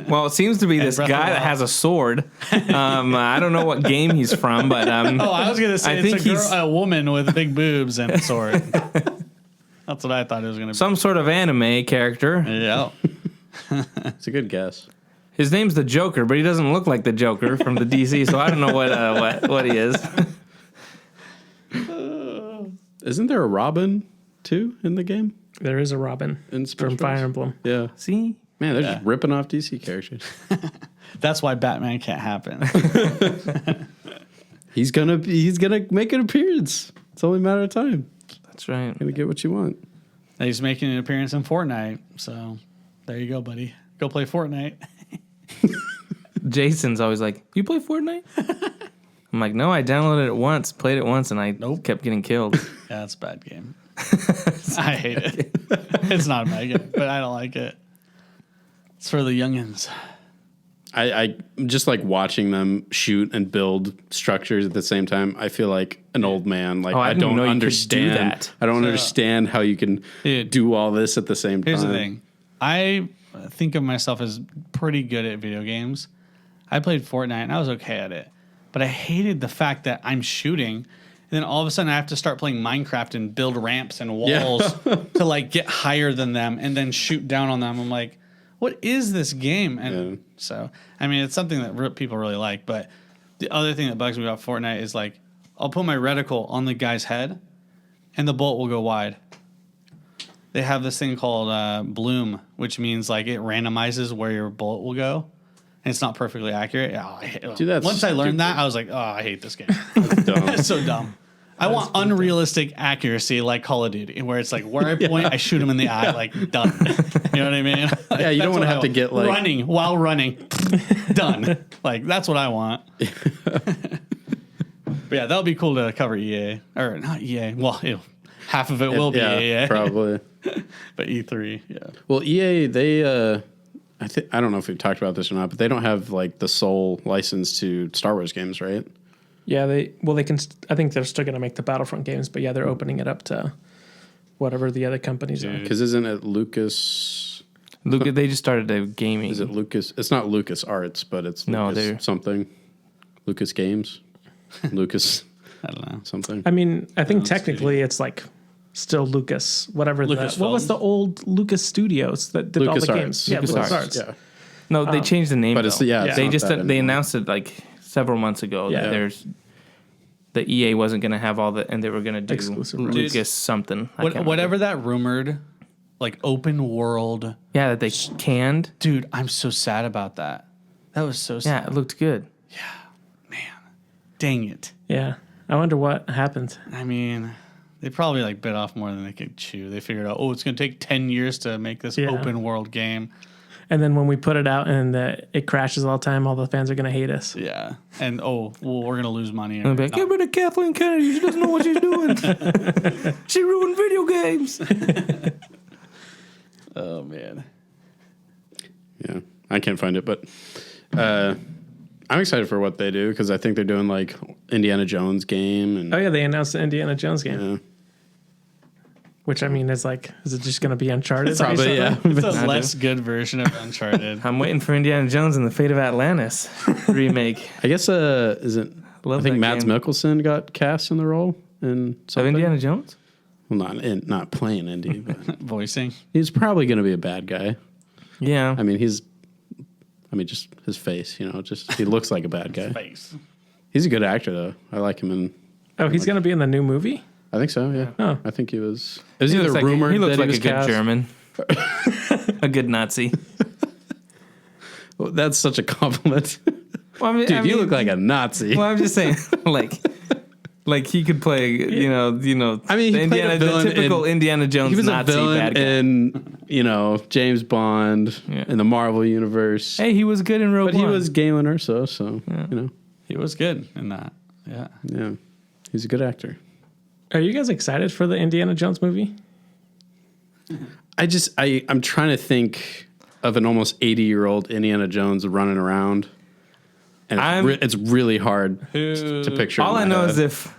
Well, it seems to be this Breath of the guy that Wild. has a sword. I don't know what game he's from, but Oh, I was gonna say I it's think he's- a woman with big boobs and a sword. That's what I thought it was gonna be. some sort of anime character. Yeah. It's a good guess. His name's the Joker, but he doesn't look like the Joker from the DC, so I don't know what he is. Isn't there a Robin too in the game? There is a Robin In Smash from Bros? Fire Emblem. Yeah. See? Man, they're just ripping off DC characters. That's why Batman can't happen. He's gonna make an appearance. It's only a matter of time. That's right. Gonna get what you want. He's making an appearance in Fortnite, so there you go, buddy. Go play Fortnite. Jason's always like, "You play Fortnite?" I'm like, "No, I downloaded it once, played it once, and I kept getting killed." Yeah, it's a bad game. I hate it. It's not a bad game, but I don't like it. It's for the youngins. I just like watching them shoot and build structures at the same time. I feel like an old man. Like I I didn't don't know you could do understand that. I don't understand how you can Dude, do all this at the same time. Here's the thing. I think of myself as pretty good at video games. I played Fortnite and I was okay at it. But I hated the fact that I'm shooting and then all of a sudden I have to start playing Minecraft and build ramps and walls to like get higher than them and then shoot down on them. I'm like, what is this game? And so, I mean, it's something that people really like. But the other thing that bugs me about Fortnite is like, I'll put my reticle on the guy's head and the bullet will go wide. They have this thing called bloom, which means like it randomizes where your bullet will go. And it's not perfectly accurate. Oh, Dude, that's once I learned stupid. that, I was like, oh, I hate this game. Dumb. It's so dumb. I want unrealistic accuracy like Call of Duty, where it's like where I point, I shoot him in the eye, like done. You know what I mean? Like, Yeah, you don't that's want to what have I to want. get like running while running, done. Like that's what I want. But yeah, that'll be cool to cover EA or not EA. Well, half of it will be EA, probably. but E3, yeah. Well, EA they I don't know if we've talked about this or not, but they don't have like the sole license to Star Wars games, right? Yeah, they can. I think they're still going to make the Battlefront games, but yeah, they're opening it up to whatever the other companies are. Because isn't it Lucas? Luca, they just started a gaming. Is it Lucas? It's not Lucas Arts, but it's No, Lucas they're- something. Lucas Games, Lucas I don't know. something. I mean, I think technically it's like still Lucas, whatever. What was Lucasfilms? the old Lucas Studios that did all the LucasArts. games? Yeah, LucasArts. LucasArts. Yeah, No, they changed the name. but it's though. yeah. It's They not just that they anymore. announced it like several months ago Yeah. that there's the EA wasn't going to have all the, and they were going to do Exclusive rights. Lucas something. I can't Whatever that rumored, like open world, remember. Yeah, that they canned. dude. I'm so sad about that. That was so sad. Yeah, it looked good. Dang it. Yeah. I wonder what happened. I mean, they probably like bit off more than they could chew. They figured out, oh, it's going to take 10 years to make this Yeah. open world game. And then when we put it out and it crashes all the time, all the fans are going to hate us. Yeah. And, oh, well, we're going to lose money. And be like, get rid of Kathleen Kennedy. She doesn't know what she's doing. She ruined video games. Oh, man. Yeah, I can't find it, but I'm excited for what they do because I think they're doing like Indiana Jones game and Oh, yeah. They announced the Indiana Jones game, yeah. which I mean is like, is it just going to be Uncharted? Probably, yeah. It's a less good version of Uncharted. I'm waiting for Indiana Jones and the Fate of Atlantis remake. I guess is it? Love I think that Mads game. Mikkelsen got cast in the role in Of something. Indiana Jones? Well, not playing Indy, but Voicing. he's probably going to be a bad guy. Yeah. I mean, just his face, just he looks like a bad guy. Face. He's a good actor though. I like him in. Oh, he's going to be in the new movie? I think so. Yeah. Oh. I think he was. It was He either looks like, rumored he looks that like he was a good cast. German. A good Nazi. Well, that's such a compliment. Well, I mean, Dude, you look like a Nazi. Well, I'm just saying, like he could play, I mean, he the played a villain the typical in- Indiana Jones He was Nazi a villain bad guy. in, James Bond Yeah. in the Marvel universe. Hey, he was good in Rogue but he One. was Galen Erso, so He was good in that. Yeah. yeah, he's a good actor. Are you guys excited for the Indiana Jones movie? I'm trying to think of an almost 80-year-old Indiana Jones running around, and it's really hard to picture. All in I my know head. is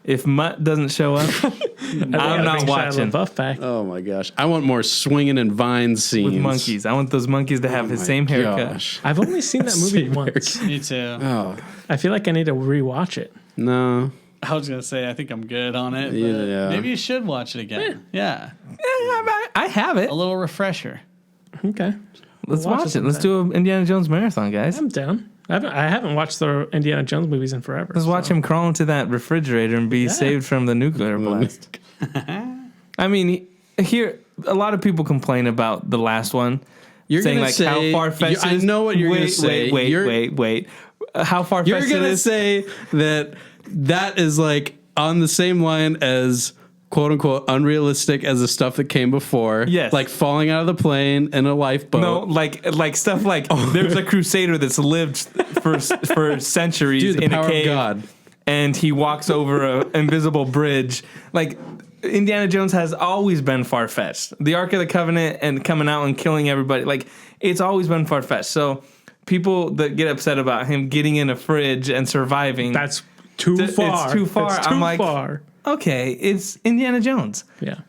if Mutt doesn't show up, I'm not watching. Buff back. Oh my gosh, I want more swinging and vine scenes With monkeys. I want those monkeys to have his my same haircut. gosh. I've only seen that movie Same once. Me too. Oh I feel like I need to rewatch it. no, I was going to say, I think I'm good on it. But Yeah. Maybe you should watch it again. Yeah. I have it. A little refresher. Okay, Let's Watch watch it it. Let's do an Indiana Jones marathon, guys. I'm down. I haven't watched the Indiana Jones movies in forever. Let's watch him crawl into that refrigerator and be saved from the nuclear blast. I mean, here a lot of people complain about the last one. You're saying gonna like say, how far fetched. I know what you're gonna say. Wait. How far You're fetched gonna is say that is like on the same line as quote unquote unrealistic as the stuff that came before. Yes. Like falling out of the plane in a lifeboat. No, like stuff like there's a crusader that's lived for centuries Dude, the in power a cave, of God. and he walks over an invisible bridge. Like Indiana Jones has always been far fetched. The Ark of the Covenant and coming out and killing everybody. Like it's always been far fetched. So people that get upset about him getting in a fridge and surviving. That's too far. It's too far. It's too I'm like, far. okay, it's Indiana Jones. Yeah.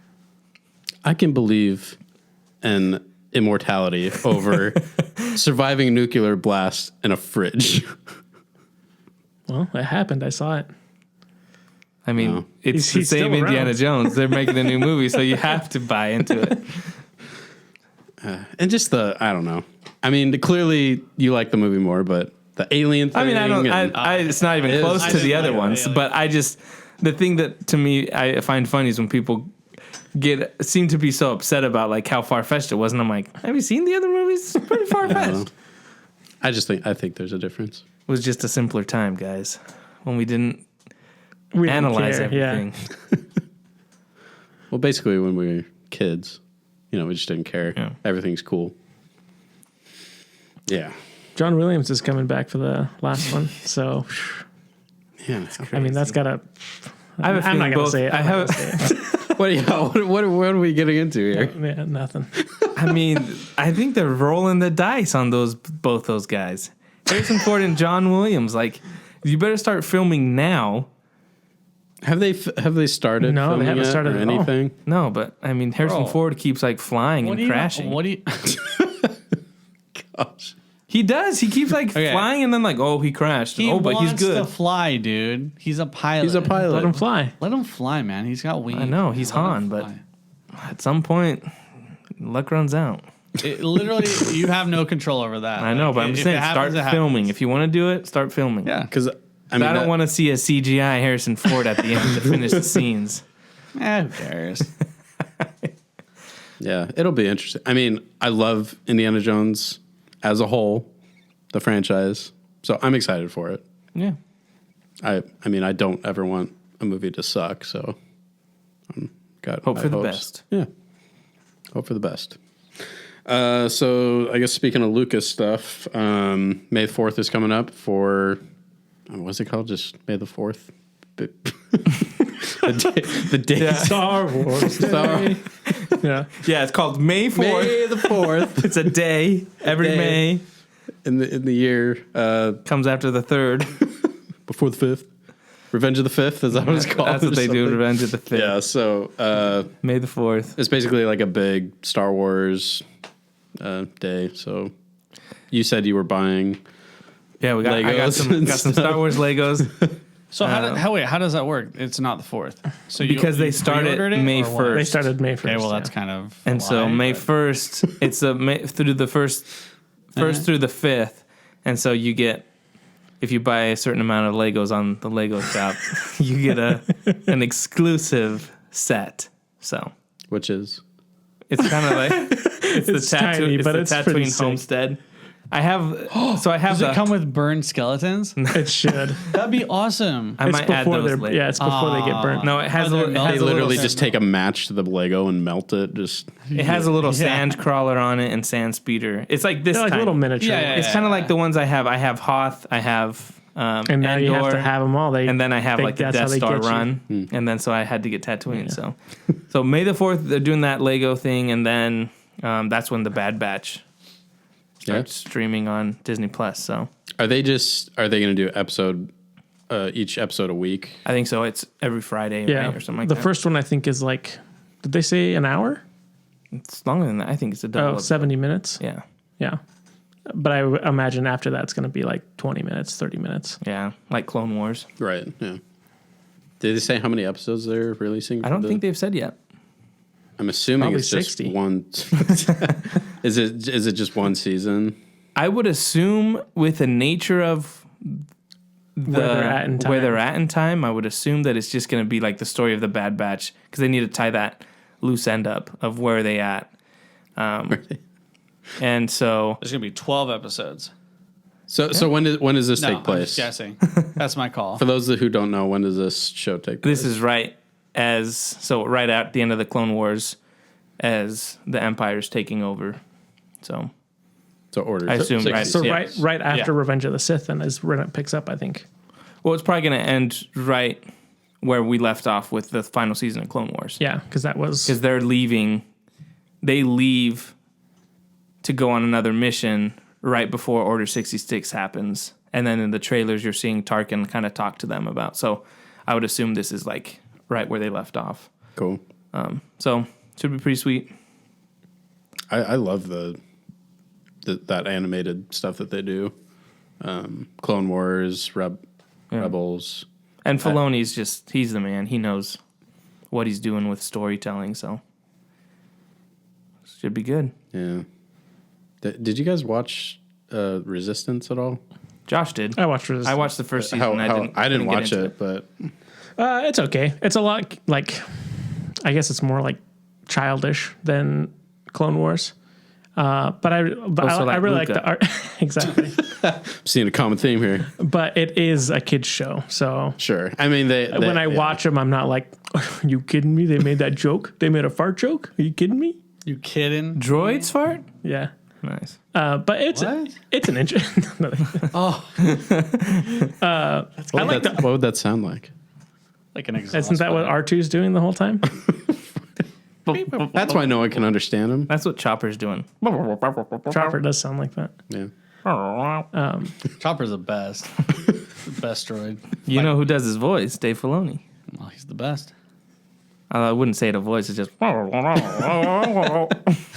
I can believe in immortality over surviving a nuclear blast in a fridge. Well, it happened. I saw it. I mean, No. it's He's the same still Indiana around. Jones. They're making a new movie, so you have to buy into it. And just I don't know. I mean, clearly you like the movie more, but the alien thing. I mean, I don't. It's not even It is. close I to the didn't other like ones. Alien. But I just the thing that to me I find funny is when people seem to be so upset about like how far fetched it was, and I'm like, have you seen the other movies? It's pretty far I don't fetched. know. I think there's a difference. It was just a simpler time, guys, when we didn't We didn't analyze care, everything. Well, basically, when we were kids, we just didn't care. Yeah. Everything's cool. Yeah. John Williams is coming back for the last one. So, Yeah. I mean, that's got to. I have a I'm not feeling going to both. say it. I I'm not have. gonna say What are we getting into here? it. Yeah, nothing. I mean, I think they're rolling the dice on both those guys, Harrison Ford and John Williams. Like, you better start filming now. Have they started? No, they filming haven't yet started or at all. anything. No, but I mean, Harrison Bro. Ford keeps like flying and crashing. What do you? Gosh. He does. He keeps like Okay. flying and then like, oh, he crashed. He But he's wants good. to fly, dude. He's a pilot. He's a pilot. Let him fly. Let him fly, man. He's got wings. I know, he's Let him Han, but- fly. At some point, luck runs out. Literally, you have no control over that. I know, Like, but I'm if just it saying, happens, start it filming. happens. If you want to do it, start filming. Yeah. Because I don't want to see a CGI Harrison Ford at the end to finish the scenes. Who cares? Yeah, it'll be interesting. I mean, I love Indiana Jones as a whole, the franchise. So I'm excited for it. Yeah. I mean, I don't ever want a movie to suck. So got Hope high for the hopes. best. Yeah, hope for the best. So I guess speaking of Lucas stuff, May 4th is coming up for what's it called? Just May the 4th. the day. Yeah. Star Wars. Sorry. Yeah. Yeah, it's called May 4th. May the 4th It's a day. Every Day. May in the year comes after the 3rd. before the 5th. Revenge of the 5th, is that what it's called? That's what or they do, something? Revenge of the 5th. Yeah, so May the 4th. it's basically like a big Star Wars day. So you said you were buying. Yeah, I got Legos and got some Star Wars Legos. So how does that work? It's not the 4th. So Because they started pre-ordered it, May or what? 1st. They started May 1st. Okay, well that's yeah. kind of a And so lie, May but- 1st, it's a May through the first through the 5th. And so you get, if you buy a certain amount of Legos on the Lego shop, you get an exclusive set. So Which is it's kind of like it's It's the tattoo, tiny, it's but the it's pretty Tatooine sick. homestead. I have so I have Does it come with burned skeletons? It should. That'd be awesome. I It's might add before those they're later. yeah. It's before they get burnt. No, it has Oh, a they're it melted. they has a literally little, just take a match to the Lego and melt it. Just it has a little Yeah. sand crawler on it and sand speeder. It's like this They're like tiny. little miniature. Yeah, yeah, ones. It's kind of like the ones I have. I have Hoth. I have And now you have Endor, to have them all. They and then I have think like the that's how Death they Star get you. run, and then so I had to get Tatooine. So May the 4th they're doing that Lego thing, and then that's when the Bad Batch starts streaming on Disney Plus. So are they going to do each episode a week? I think so. It's every Friday Yeah. right, or something like the that. first one I think is like, did they say an hour? It's longer than that. I think it's a double. Oh, 70 minutes. Yeah, Yeah. But I imagine after that it's going to be like 20 minutes, 30 minutes. yeah, like Clone Wars. Right. Yeah. Did they say how many episodes they're releasing? I don't think they've said yet. I'm assuming Probably it's just 60. one. Is it just one season? I would assume with the nature of Where they're at in where time. they're at in time, I would assume that it's just going to be like the story of the Bad Batch because they need to tie that loose end up of where they at. And so There's gonna be 12 episodes. So when does this No, take I'm place? just guessing. That's my call. For those who don't know, when does this show take place? this is right at the end of the Clone Wars as the Empire's taking over. So So order. I assume, six- right. So Yeah. right after Yeah. Revenge of the Sith then is when it picks up, I think. well, it's probably going to end right where we left off with the final season of Clone Wars. Yeah, because that was Because they leave to go on another mission right before Order 66 happens. And then in the trailers, you're seeing Tarkin kind of talk to them about. So I would assume this is like right where they left off. Cool. So should be pretty sweet. I love that animated stuff that they do. Clone Wars, Rebels. And Filoni's he's the man. He knows what he's doing with storytelling, so should be good. Yeah. Did you guys watch Resistance at all? Josh did. I watched Resistance. I watched the first season. I didn't watch get into it, but It's okay. It's a lot like, I guess it's more like childish than Clone Wars. But I really like the art. Exactly. I'm seeing a common theme here. But it is a kid's show, so Sure. I mean, when I watch them, I'm not like, are you kidding me? They made that joke. They made a fart joke. Are you kidding me? You kidding? Droids fart? Yeah. Nice. But it's an interesting. Oh, What would that sound like? like an exhaust. Isn't that what R2's doing the whole time? That's why no one can understand him. That's what Chopper's doing. Chopper does sound like that. Yeah. Chopper's the best. The best droid. You know who does his voice? Dave Filoni. Well, he's the best. I wouldn't say it a voice. It's just.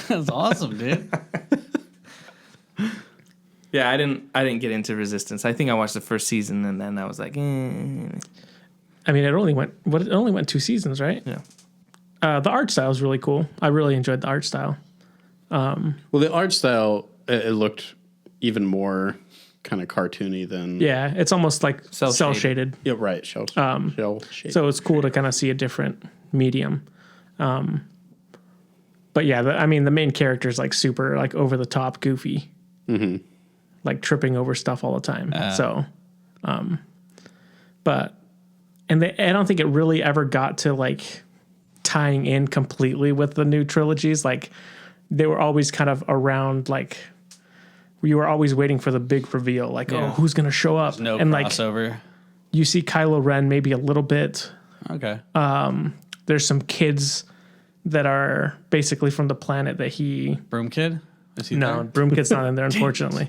That's awesome, dude. Yeah, I didn't get into Resistance. I think I watched the first season and then I was like, eh. I mean, it only went 2 seasons, right? Yeah. The art style is really cool. I really enjoyed the art style. Well, the art style, it looked even more kind of cartoony than. Yeah, it's almost like cell shaded. Yeah, right. Shell shade. So it's cool to kind of see a different medium. But yeah, I mean, the main character is like super like over the top goofy. Mm-hmm. Like tripping over stuff all the time. I don't think it really ever got to like tying in completely with the new trilogies. Like they were always kind of around, like you were always waiting for the big reveal. Like, oh, who's going to show up? No and crossover. Like you see Kylo Ren maybe a little bit. Okay. There's some kids that are basically from the planet that he... Broom Kid? Is he No, there? Broom Kid's not in there, unfortunately.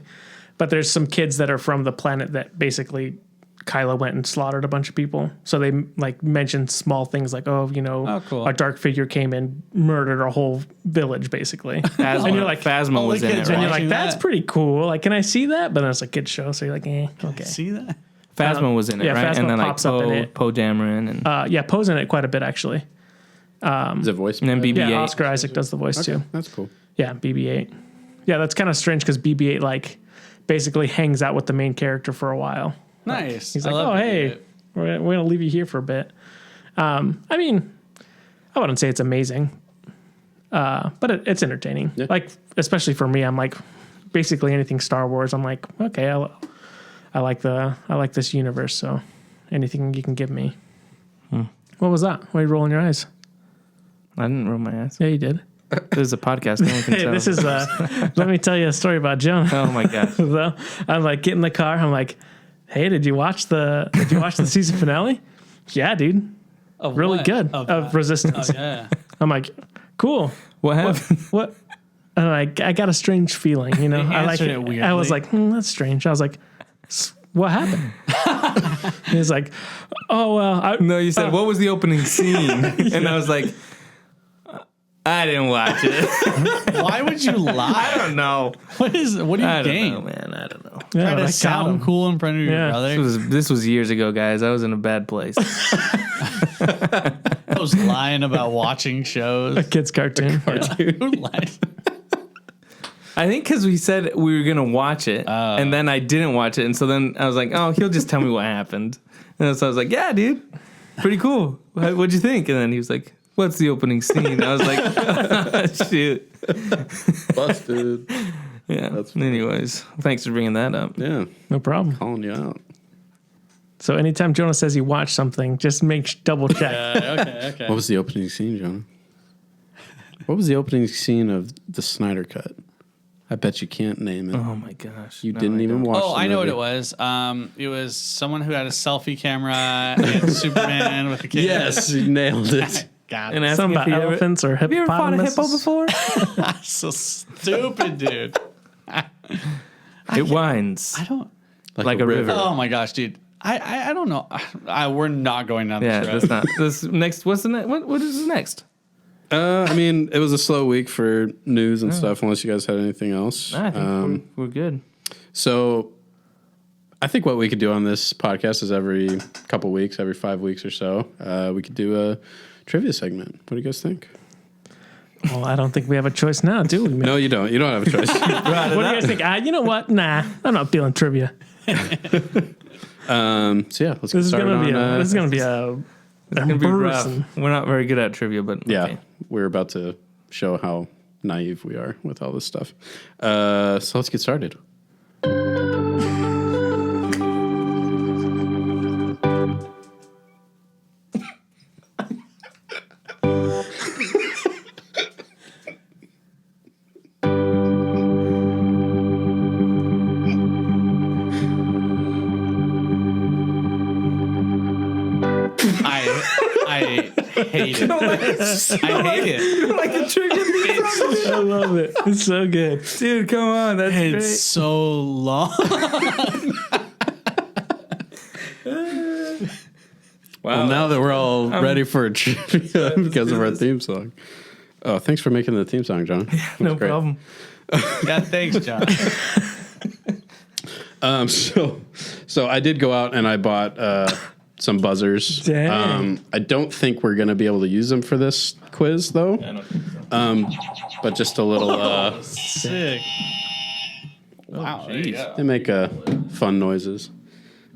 But there's some kids that are from the planet that basically Kylo went and slaughtered a bunch of people. So they like mentioned small things like, cool. a dark figure came and murdered a whole village, basically. Phasma, And you're like, Phasma was in it, kids and right? you're like, watching that's that. pretty cool. Like, can I see that? But then it's a kid's show, so you're like, okay. See that? Phasma was in it, yeah, right? Phasma And then like pops up in it. Poe Dameron and Yeah, Poe's in it quite a bit, actually. Is it voice? then BB-8. Yeah, Oscar Isaac does the voice, too. That's cool. Yeah, BB-8. Yeah, that's kind of strange because BB-8, like, basically hangs out with the main character for a while. Nice. He's I like, love oh, it. hey, we're going to leave you here for a bit. I mean, I wouldn't say it's amazing, but it's entertaining. Yeah. Like, especially for me, I'm like, basically anything Star Wars, I'm like, okay, I like this universe, so anything you can give me. What was that? Why are you rolling your eyes? I didn't roll my eyes. Yeah, you did. This is a podcast. No one can Hey, tell. this is, let me tell you a story about Jonah. Oh my gosh. So I'm like, get in the car. I'm like, hey, did you watch the season finale? Yeah, dude. Of Really what? good. Of Of Resistance. Oh, yeah. I'm like, cool. What happened? What? And I got a strange feeling, you know. I like answered it. it weirdly. I was like, that's strange. I was like, what happened? He's like, oh well. No, you said, what was the opening scene? And I was like, I didn't watch it. Why would you lie? I don't know. What do you I don't gain? know, man. I don't know. Yeah, Try I to got sound him. cool in front of your Yeah. brother. This was years ago, guys. I was in a bad place. I was lying about watching shows. A kid's cartoon. Who lied? I think because we said we were going to watch it, and then I didn't watch it. And so then I was like, oh, he'll just tell me what happened. And so I was like, yeah, dude, pretty cool. What'd you think? And then he was like, what's the opening scene? I was like, shoot. Busted. Yeah. Anyways, thanks for bringing that up. Yeah. No problem. Calling you out. So anytime Jonah says he watched something, just double check. Okay. What was the opening scene, Jonah? What was the opening scene of the Snyder Cut? I bet you can't name it. Oh my gosh. You No, didn't I even don't. watch Oh, the I know what movie. it was. It was someone who had a selfie camera and Superman with a kid. Yes, you nailed it. God, And asking Something if about you ever- elephants or Have you ever fought a hippo hippopotamuses. before? that's so stupid, dude. It winds. I don't. Like a river. Oh my gosh, dude. I don't know. We're not going down Yeah, this road. that's not. This next. What's the next? What is next? I mean, it was a slow week for news and stuff. Unless you guys had anything else, I think we're good. So I think what we could do on this podcast is every couple weeks, every 5 weeks or so, we could do a trivia segment. What do you guys think? Well, I don't think we have a choice now, do we? No, you don't. You don't have a choice. What do you guys think? You know what? Nah, I'm not feeling trivia. So yeah, let's get This is started gonna be on. this is gonna be a It's gonna be rough. embarrassing. We're not very good at trivia, but yeah, okay. we're about to show how naive we are with all this stuff. So let's get started. I hate it. I hate it. Like a trivia. I love it. It's so good. Dude, come on. That's It's great. so long. Wow. Well, now that we're all ready for a trivia because of our theme song. Oh, thanks for making the theme song, John. no great. problem. Yeah, thanks, John. So I did go out and I bought some buzzers. Dang. I don't think we're going to be able to use them for this quiz, though. I don't think so. But just a little. Sick. Wow. There you go. They make fun noises.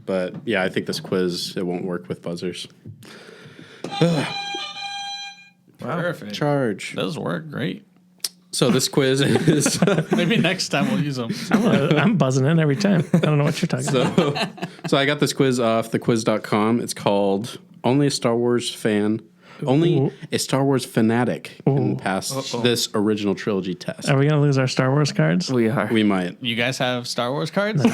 But yeah, I think this quiz it won't work with buzzers. Perfect. Charge. Those work great. So this quiz is. Maybe next time we'll use them. I'm buzzing in every time. I don't know what you're talking about. So I got this quiz off thequiz.com. It's called Only a Star Wars Fan. Only a Star Wars fanatic can pass this original trilogy test. Are we gonna lose our Star Wars cards? We are. We might. You guys have Star Wars cards? We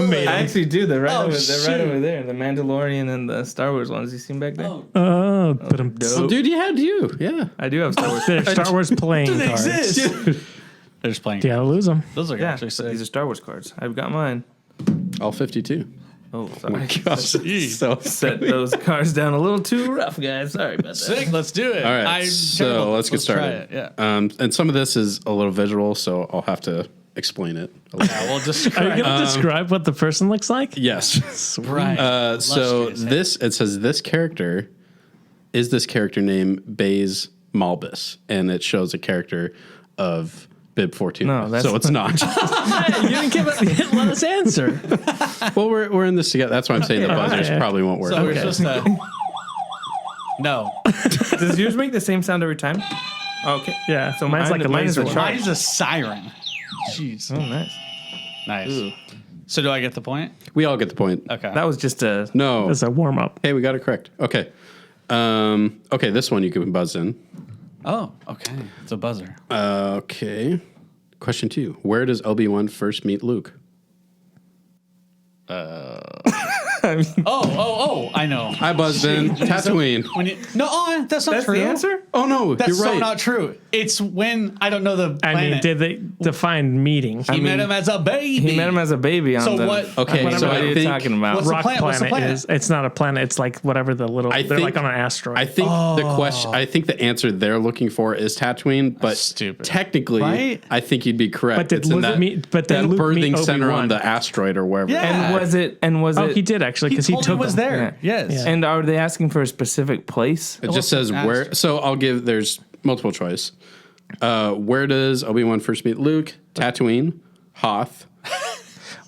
made I it. actually do. They're right, Oh, they're right shoot. over there. The Mandalorian and the Star Wars ones. You seen back there? Oh, but I'm Oh, dude, you had you. Yeah. I do have Star Wars. they're Star Wars playing cards. They're just playing. You gotta lose them. Those are Yeah, actually sick. these are Star Wars cards. I've got mine. All 52. Oh, sorry. So Set those cards down a little too rough, guys. Sorry about that. Sick. Let's do it. All right, I'm so terrible. let's get try started. it, Yeah. And some of this is a little visual, so I'll have to explain it. A little. We'll Are you describe. gonna describe what the person looks like? Yes. Right. So Illustrious, it says this character is this character named Baze Malbus, and it shows a character of Bib 14. No, that's so it's not. You didn't give us, let us answer. Well, we're in this together. That's why I'm saying the buzzers okay. probably won't work. So we're Okay. supposed to. No. Does yours make the same sound every time? Okay. Yeah, So mine's like a mine is laser a one. chart. Mine's a siren. Jeez. Oh, nice. Nice. Ooh. So do I get the point? We all get the point. Okay. That was just a. No. It's a warm up. Hey, we got it correct. Okay. Okay, this one you can buzz in. Oh, okay. It's a buzzer. Okay. Question 2. Where does Obi-Wan first meet Luke? Oh, I know. I buzzed in. Tatooine. When you, no, that's not That's true. the answer? Oh, no. That's you're so right. not true. It's when I don't know the I planet. mean, did they define meeting? he met him as a baby. He met him as a baby on So the. what- Okay, What so are I you think talking about? What's the Rock planet? What's the planet planet? is. It's not a planet. It's like whatever the little. I They're think- like on an asteroid. I think the question. I think the answer they're looking for is Tatooine, but stupid. technically, Right? I think you'd be correct. But did It's in Luke that, meet- but did that Luke birthing meet center Obi-Wan? on the asteroid or wherever. Yeah. And was it? And was oh, it? he did actually because he told took me was them. there. Yes. Yeah. And are they asking for a specific place? It just says asked. where. So I'll give. There's multiple choice. Where does Obi-Wan first meet Luke? Tatooine, Hoth.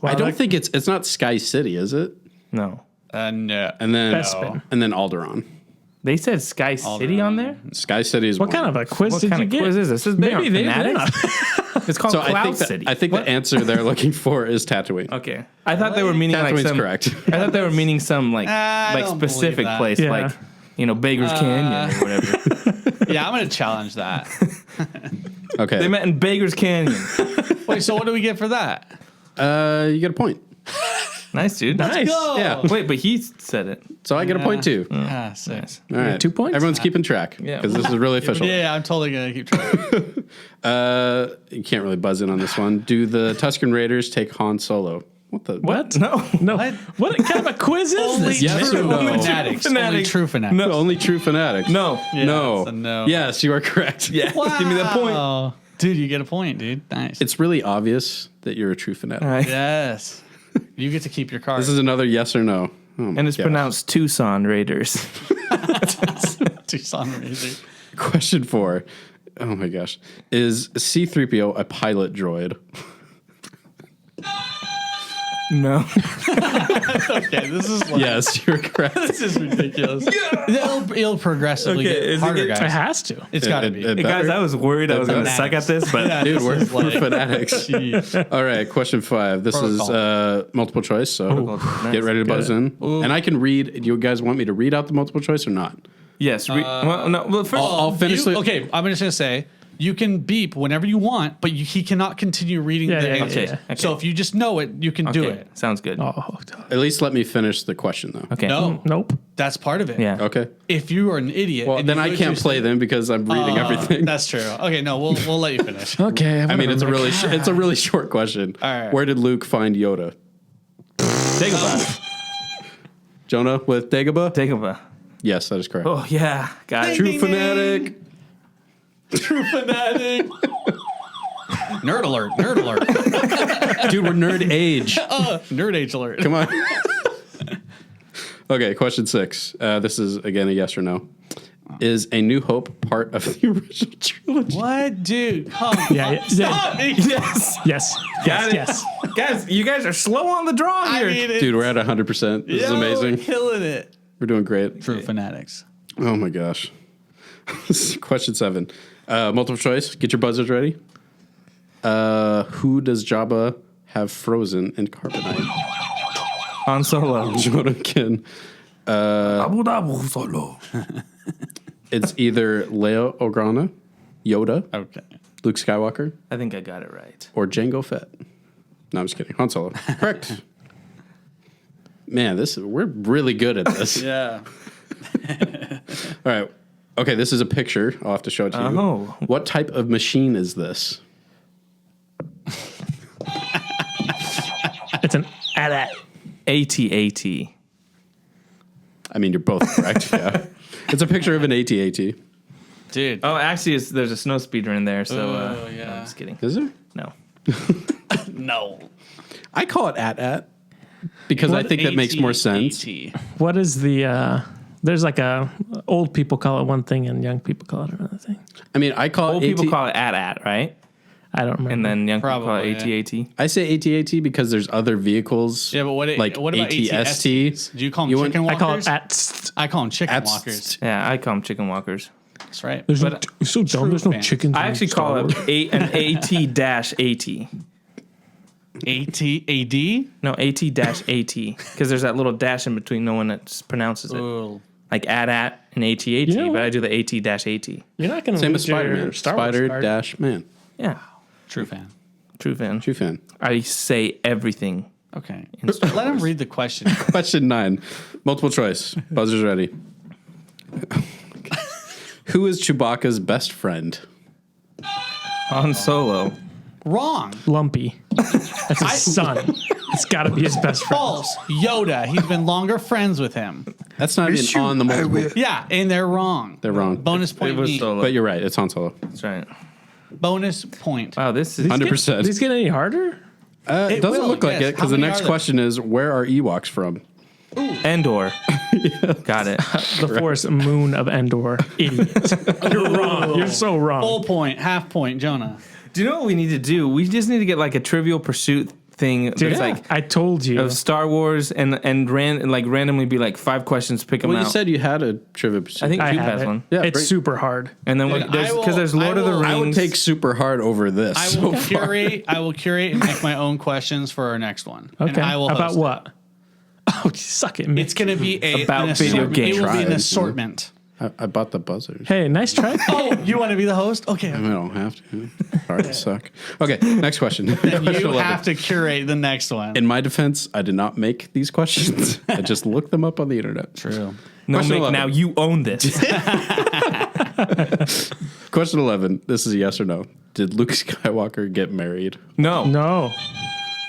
Wow, I don't that- think it's not Sky City, is it? No. No. And then Bespin. and then Alderaan. They said Sky City on there. Sky City is What kind of a quiz What did kind you of get? quiz is this? This is big on Maybe they Fanatics? It's called So Cloud City. I think the answer they're looking for is Tatooine. Okay. I thought they were meaning like Tatooine's some. correct. I thought they were meaning some like I don't specific believe that. place, Yeah. like Baker's Canyon or whatever. Yeah, I'm gonna challenge that. Okay. They met in Baker's Canyon. Wait, so what do we get for that? You get a point. Nice, dude. Nice. go. Yeah. Wait, but he said it. So I get a point too. Ah, 6. All right. 2 points? Everyone's keeping track Yeah. because this is really official. Yeah, I'm totally gonna keep track. You can't really buzz in on this one. Do the Tusken Raiders take Han Solo? What the? What? No. No. What? What kind of a quiz is this? Yes or no? Fanatics. Only Fanatics. true fanatics. No. Only true fanatics. No. Yeah, no. it's a no. Yes, you are correct. Yeah. Give me that point. Wow. Dude, you get a point, dude. Nice. It's really obvious that you're a true fanatic. All right. Yes. You get to keep your card. This is another yes or no. Oh my And it's gosh. pronounced Tucson Raiders. Tucson Razor. Question 4. Oh my gosh. Is C-3PO a pilot droid? No. Okay, this is like, Yes, you're correct. this is ridiculous. It'll progressively Okay, get is it harder, get- It guys. has to. It's got to be. It Hey, guys, better. I was worried I was going to suck at this, but Yeah, Dude, this we're is like- fanatics. Jeez. All right, question 5. This is multiple choice, so Nice. get ready to buzz Good. in. And I can read. Do you guys want me to read out the multiple choice or not? yes. Well, no. Well, first, I'll finish it. Okay, I'm just gonna say you can beep whenever you want, but he cannot continue reading Yeah, the yeah, answers. yeah, yeah. So if you just know it, you can do okay, it. sounds good. Oh, At least let me finish the question, though. Okay. No, nope. that's part of it. Yeah. Okay. If you are an idiot, Well, and then you I go can't too play soon- them because I'm reading everything. That's true. Okay, no, we'll let you finish. Okay. I mean, it's a really it's a really short question. All right. Where did Luke find Yoda? Dagobah. Jonah with Dagobah? Dagobah. Yes, that is correct. Oh, yeah. Got it. True ding, fanatic. True fanatic. Nerd alert! Nerd alert! Dude, we're nerd age. Nerd age alert! Come on. Okay, question 6. This is again a yes or no. Is A New Hope part of the original trilogy? What, dude? Come on! Yeah, yeah, Stop me! Yes. Yes. Got Yes. it. Yes. Guys, you guys are slow on the draw I here. mean, it's, Dude, we're at 100%. This is amazing. Killing it. We're doing great. True fanatics. Oh my gosh. Question 7. Multiple choice. Get your buzzers ready. Who does Jabba have frozen in carbonite? Han Solo. Jonah Kin. Solo. It's either Leia Organa, Yoda, Okay. Luke Skywalker, I think I got it right. or Jango Fett. No, I'm just kidding. Han Solo. Correct. Man, we're really good at this. Yeah. All right. Okay, this is a picture. I'll have to show it to you. Oh. What type of machine is this? It's an AT-AT. AT-AT. I mean, you're both correct. Yeah. It's a picture of an AT-AT. Dude. Oh, actually, there's a snow speeder in there, so Oh, no, yeah. I'm just kidding. Is there? No. No. I call it AT-AT because I think that makes more sense. What is the? There's like a old people call it one thing and young people call it another thing. I mean, I call Old it people AT. call it AT-AT, right? I don't remember. And then young people call Probably, it AT-AT. I say AT-AT because there's other vehicles. Yeah, but what about ATST? Do you call them You want- chicken I walkers? call it AT. I call them chicken Ats- walkers. Yeah, I call them chicken walkers. That's right. There's But no, so dumb. There's no fan. chickens. I in actually Star call Wars. it an AT-AT. AT-AD? No, AT-AT. Because there's that little dash in between. No one that pronounces it. Ooh. Like AT-AT and AT-AT, You know but what? I do the AT-AT. You're not going to Same lose as Spider-Man. Star Wars Spider card. dash man. Yeah, True fan. true fan. True fan. I say everything. Okay. In Star Let him Wars. read the question. Question 9. Multiple choice. Buzzers ready. Who is Chewbacca's best friend? Han Solo. Wrong. Lumpy. That's his son. It's got to be his best friend. False. Yoda. He's been longer friends with him. That's not even on the multiple. Yeah, and they're wrong. They're wrong. Bonus point. It was me. Solo. But you're right. It's Han Solo. That's right. Bonus point. Wow, this is 100%. These get any harder? It doesn't will, look like yes. it because How the many next are there? question is where are Ewoks from? Endor. Got it. The Force Moon of Endor. Idiot. You're wrong. You're so wrong. Full point. Half point. Jonah. Do you know what we need to do? We just need to get like a Trivial Pursuit thing Dude, that's like I told you. of Star Wars and randomly be like 5 questions, pick them Well, out. you said you had a trivia pursuit. I think I Cube have has it. one. Yeah, it's bring- super hard. And then Dude, there's Lord of the Rings. I would take super hard over this. I so will far. curate. I will curate and make my own questions for our next one. Okay. And I will About host it. what? Oh, you suck it, man. It's going to be About video assortment. games. It will be an Tried. assortment. I bought the buzzers. Hey, nice try. Oh, you want to be the host? Okay. I don't have to. Sorry, I suck. Okay, next question. Then Question you 11. have to curate the next one. In my defense, I did not make these questions. I just looked them up on the internet. True. No, Question Mick, 11. now you own this. Question 11. This is a yes or no. Did Luke Skywalker get married? No. No.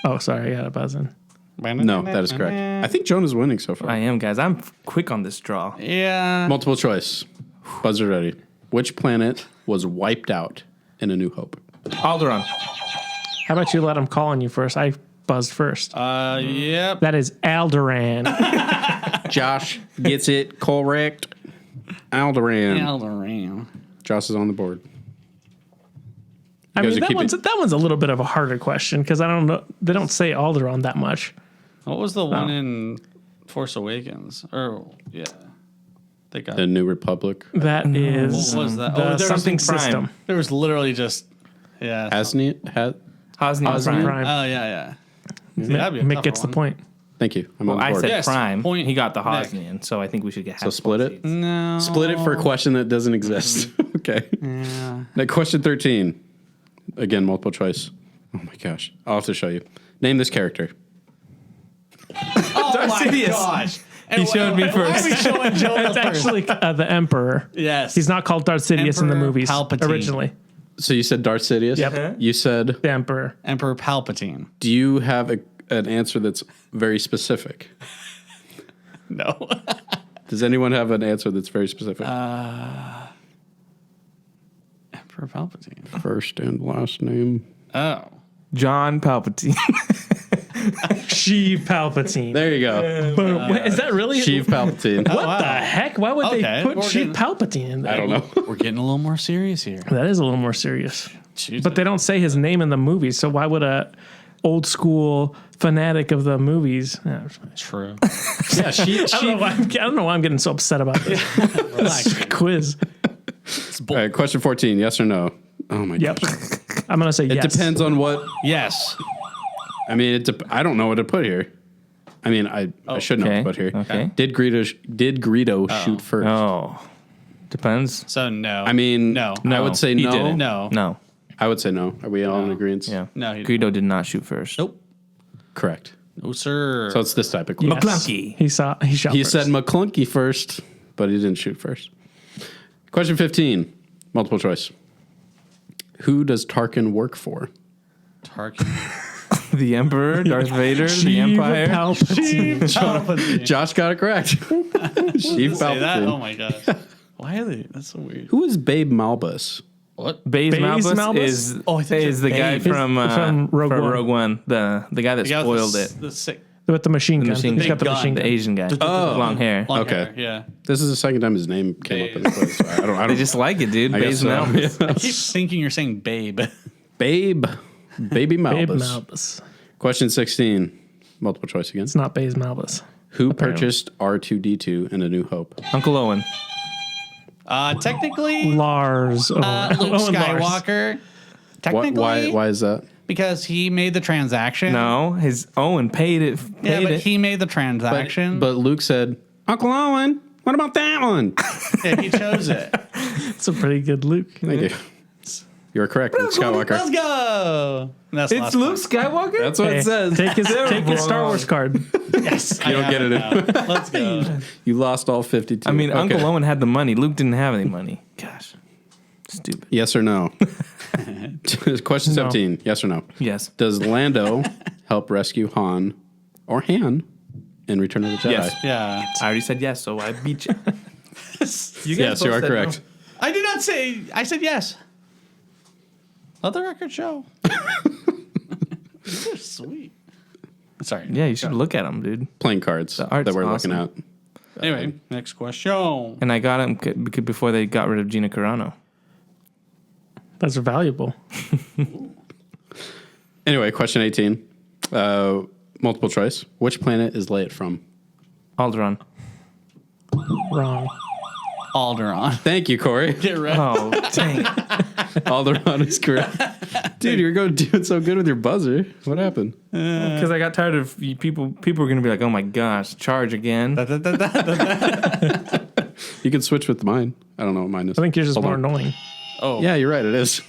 Oh, sorry. I got a buzz in. No, that is correct. I think Jonah's winning so far. I am, guys. I'm quick on this draw. Yeah. Multiple choice. Buzzer ready. Which planet was wiped out in A New Hope? Alderaan. How about you let him call on you first? I buzzed first. Yep. That is Alderaan. Josh gets it correct. Alderaan. Alderaan. Josh is on the board. I guys mean, are keeping- that one's a little bit of a harder question because I don't know. They don't say Alderaan that much. What was the one in Force Awakens? Or yeah, they got. The New Republic. That is What was that? the there was something Prime. system. There was literally just yeah. Hasn't it? Hosnian Hosnian? Prime. Oh yeah. See, that'd be a Mick tougher gets the one. point. Thank you. I'm Well, on I board. said Yes, Prime. point He got the Nick. Hosnian, so I think we should get half. So split it? No. Split it for a question that doesn't exist. Okay. Yeah. Now, question 13. Again, multiple choice. Oh my gosh. I'll have to show you. Name this character. Oh my Sidious. gosh. He showed me Why are first. we showing Jonah It's first? actually the Emperor. Yes. He's not called Darth Sidious in the Emperor movies Palpatine. originally. So you said Darth Sidious? Yep. You said, The Emperor. Emperor Palpatine. do you have an answer that's very specific? No. Does anyone have an answer that's very specific? Emperor Palpatine. First and last name. Oh. John Palpatine. Sheev Palpatine. There you go. Boom. Wait, is that really? Sheev Palpatine. What the heck? Why would Okay, they put we're Sheev getting- Palpatine in there? I don't know. We're getting a little more serious here. That is a little more serious. Jeez. But they don't say his name in the movies, so why would a old school fanatic of the movies? Yeah, True. Yeah, I don't know why I'm getting so upset about this quiz. All right, question 14. Yes or no? Oh my Yep. gosh. I'm gonna say It yes. depends on what. Yes. I mean, I don't know what to put here. I mean, I should know what to Okay, put here. okay. Did Greedo shoot first? Oh. Depends. So no. I mean, No. I would say he no. didn't. No. No. I would say no. Are we all in agreement? Yeah. No, he didn't. Greedo did not shoot first. Nope. Correct. No, sir. So it's this type of question. Yes. McClunky. He shot. He first. said McClunky first, but he didn't shoot first. Question 15. Multiple choice. Who does Tarkin work for? Tarkin. The Emperor, Darth Vader, the Sheev Empire. Palpatine. Palpatine. Josh got it correct. Sheev Say that? Oh Palpatine. my gosh. Why are they? That's so weird. Who is Babe Malbus? What? Baze Baze Malbus, Malbus? is Oh, I think is it's the guy Babe. from Rogue One. The guy that The guy with spoiled the, it. The sick With the machine gun. machine He's got the gun. machine The gun. Asian guy. Oh. Long hair. long Okay. hair, Yeah. This is the second time his name came up in the quiz. So I don't. They just like it, dude. I guess Baze so. Malbus. I keep thinking you're saying babe. Babe. Baby Malbus. Babe Malbus. Question 16. Multiple choice again. It's not Baze Malbus. Who purchased R2D2 in A New Hope? Uncle Owen. Technically, Lars. Luke Owen Lars. Skywalker. Technically, Why is that? because he made the transaction. No, his Owen paid it. Yeah, Paid but it. he made the transaction. But Luke said, Uncle Owen, what about that one? yeah, he chose it. It's a pretty good Luke. Thank you. You're correct, Luke Skywalker. Let's go. And that's the it's last Luke one. Skywalker. That's what Hey, it says. Take his Star Wars card. Yes, You don't get it. now. Let's go. You lost all 52. I mean, Okay. Uncle Owen had the money. Luke didn't have any money. Gosh, stupid. Yes or no? Question No. 17. Yes or no? Yes. Does Lando help rescue Han or Han in Return of the Jedi? Yes. Yeah, I already said yes, so I beat you. You Yes, you are correct. I did not say. I said yes. Let the record show. These are sweet. Sorry. Yeah, you should look at them, dude. Playing cards that art's we're awesome. looking at. Anyway, next question. And I got him before they got rid of Gina Carano. That's valuable. Anyway, question 18. Multiple choice. Which planet is Leia from? Alderaan. Wrong. Alderaan. Thank you, Corey. Get ready. Oh, dang. Alderaan is correct. Dude, you're doing so good with your buzzer. What happened? Because I got tired of people. People were going to be like, oh my gosh, charge again. You can switch with mine. I don't know what mine is. I think yours is Hold more on. annoying. Oh, Yeah, you're right. It is.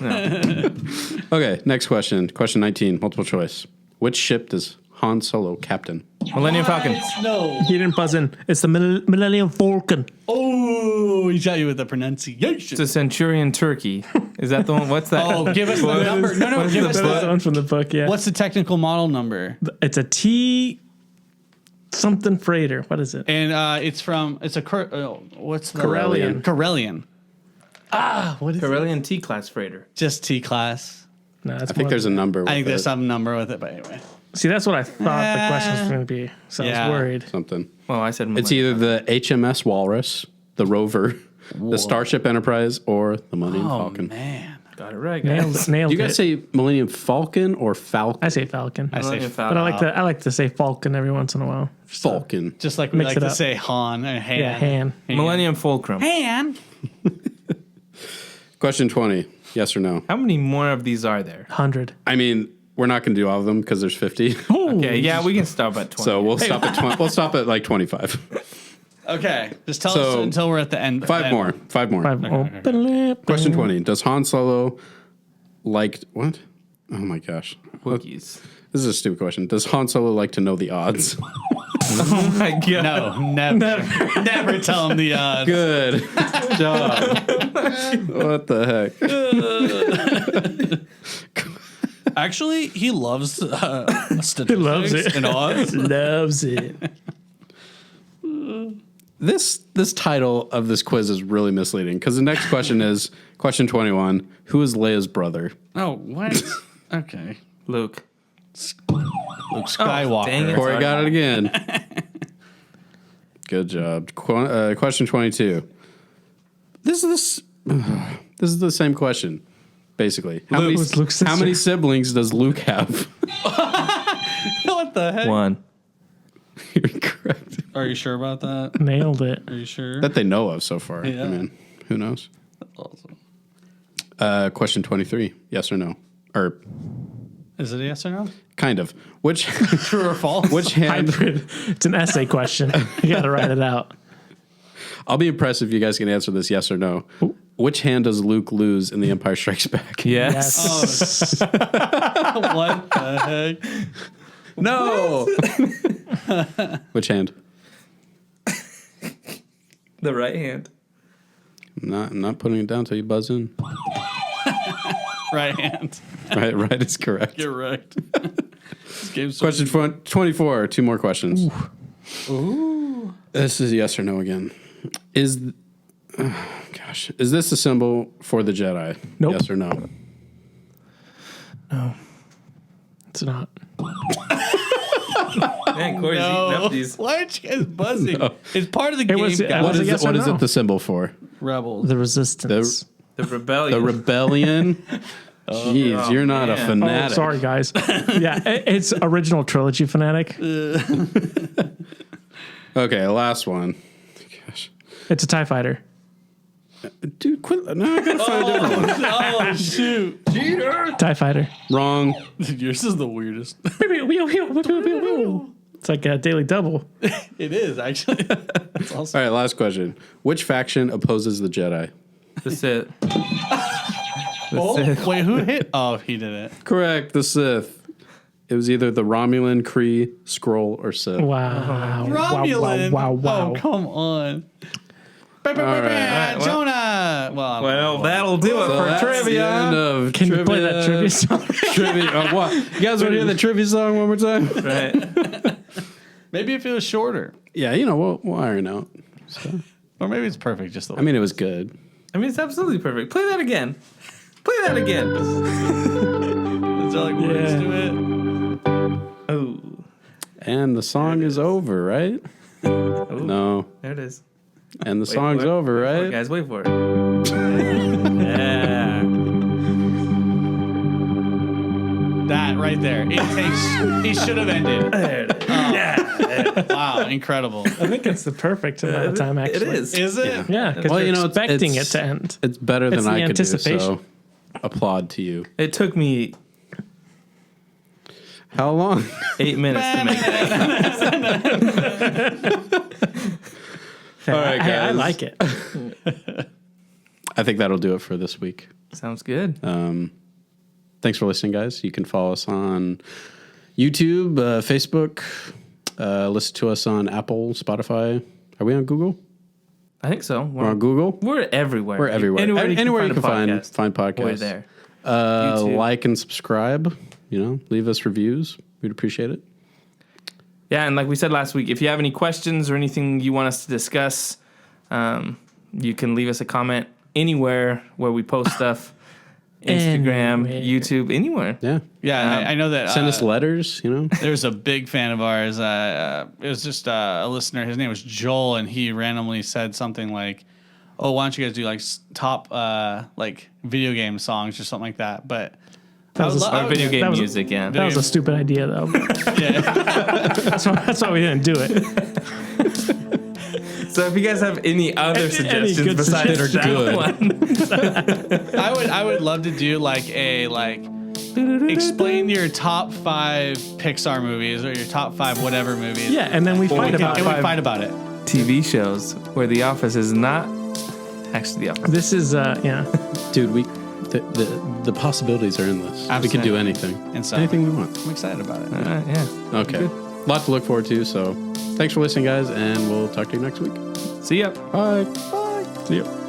Okay, next question. Question 19, multiple choice. Which ship does Han Solo captain? Millennium Falcon. No. He didn't buzz in. It's the Millennium Falcon. Oh, he shot you with the It's pronunciation. a Centurion Turkey. Is that the one? What's that? Oh, give us the number. No, what is give the us That's the the. one from the book, yeah. What's the technical model number? It's a T something freighter. What is it? And it's a what's the Corellian. Corellian. What is Corellian T-class freighter. Just T class. No, that's I think more- there's a number. I think with there's it. some number with it, but anyway. See, that's what I thought the question was going to be. So I Yeah. was worried. Something. Well, I said It's Millennium. either the HMS Walrus, the Rover, the Starship Enterprise, or the Millennium Oh Falcon. man, Got it right, guys. Nailed Do you guys it. say Millennium Falcon or Falcon? I say Falcon. I say Millennium But Falcon. I like to say Falcon every once in a while. Falcon. just like we Mix like it to up. say Han and Han. Yeah, Han. Millennium Fulcrum. Han. Question 20. Yes or no? How many more of these are there? 100. I mean, we're not going to do all of them because there's 50. Okay, yeah, we can stop at 20. So we'll stop at 20. We'll stop at like 25. Okay, just tell So, us until we're at the end. Five more. Five more. Question 20. Does Han Solo like what? Oh my gosh. Wookiees. This is a stupid question. Does Han Solo like to know the odds? Oh my god. No, never, never tell him the odds. Good job. What the heck? Actually, he loves statistics loves it. and odds. Loves it. This title of this quiz is really misleading because the next question is question 21. Who is Leia's brother? Oh, what? Okay, Luke. Luke Skywalker. dang it. Corey got it again. Good job. Question 22. This is the same question, basically. How Who's Luke's how many sister? siblings does Luke have? What the heck? 1. You're correct. Are you sure about that? Nailed it. Are you sure? That they know of so far. Yeah. I mean, who knows? Awesome. Question 23. Yes or no? Or Is it a yes or no? kind of. Which True or false? which hand? Hybrid. It's an essay question. You got to write it out. I'll be impressed if you guys can answer this yes or no. Which hand does Luke lose in The Empire Strikes Back? Yes. What the heck? No. Which hand? The right hand. I'm not putting it down until you buzz in. Right hand. Right is correct. You're right. This game's so Question 24. Two more questions. Ooh. This is yes or no again. Is this a symbol for the Jedi? Nope. Yes or no? It's not. Man, Corey's eating up these. Why aren't you guys buzzing? No. It's part of the game, was- guys. Was it yes or What is no? it the symbol for? Rebels. The resistance. The rebellion. The rebellion? Jeez, you're not a man. fanatic. Sorry, guys. Yeah, it's original trilogy fanatic. Okay, last one. Gosh. It's a TIE fighter. Dude, quit. No, I gotta find a different one. Oh, shoot. TIE fighter. Wrong. Dude, yours is the weirdest. It's like a daily double. It is, actually. That's awesome. All right, last question. Which faction opposes the Jedi? The Sith. Oh, wait, who hit? Oh, he did it. Correct, the Sith. It was either the Romulan, Kree, Skrull, or Sith. Wow. Romulan. Wow, wow, wow. Oh, come on. right. Jonah. Well, that'll do it So for that's the trivia. end of Can you play that trivia song? trivia. What? You guys want to hear the trivia song one more time? Right. Maybe if it was shorter. Yeah, we'll iron out. So. Or maybe it's perfect just the way. I mean, it was good. I mean, it's absolutely perfect. Play that again. Play that again. Is there like words Yeah. to it? Oh, And the song is over, right? No. there it is. And the Wait song's for it. over, Wait for it, right? guys, wait for it. Yeah. That right there. It should have ended. There it is. Wow, incredible. I think it's the perfect amount of time, It actually. is. Is it? Yeah, because Well, you're it's- expecting it's- it to end. It's better than It's the I could do, anticipation. so applaud to you. It took me How long? 8 minutes to make that. All right, Hey, I guys. like it. I think that'll do it for this week. Sounds good. Thanks for listening, guys. You can follow us on YouTube, Facebook. Listen to us on Apple, Spotify. Are we on Google? I think so. We're on Google. We're everywhere. We're everywhere. Anywhere you can find podcasts. We're there. Like and subscribe. Leave us reviews. We'd appreciate it. Yeah, and like we said last week, if you have any questions or anything you want us to discuss, you can leave us a comment anywhere where we post stuff. Instagram, Anywhere. YouTube, anywhere. Yeah. Yeah, I know that. Send us letters, There's a big fan of ours. It was just a listener. His name was Joel, and he randomly said something like, "Oh, why don't you guys do like top like video game songs or something like that?" But That was Or video game music, yeah. That was a stupid idea, though. yeah. That's why we didn't do it. So if you guys have any other Any suggestions good besides suggestions that one, I would love to do like explain your top 5 Pixar movies or your top 5 whatever movies. Yeah, and then we fight about And we it. fight about it. TV shows where The Office is not actually The Office. This is, yeah. dude. The possibilities are endless. We can do anything, And so anything we want. I'm excited about it. Yeah. Okay, lot to look forward to. So, thanks for listening, guys, and we'll talk to you next week. See ya. Bye. See you.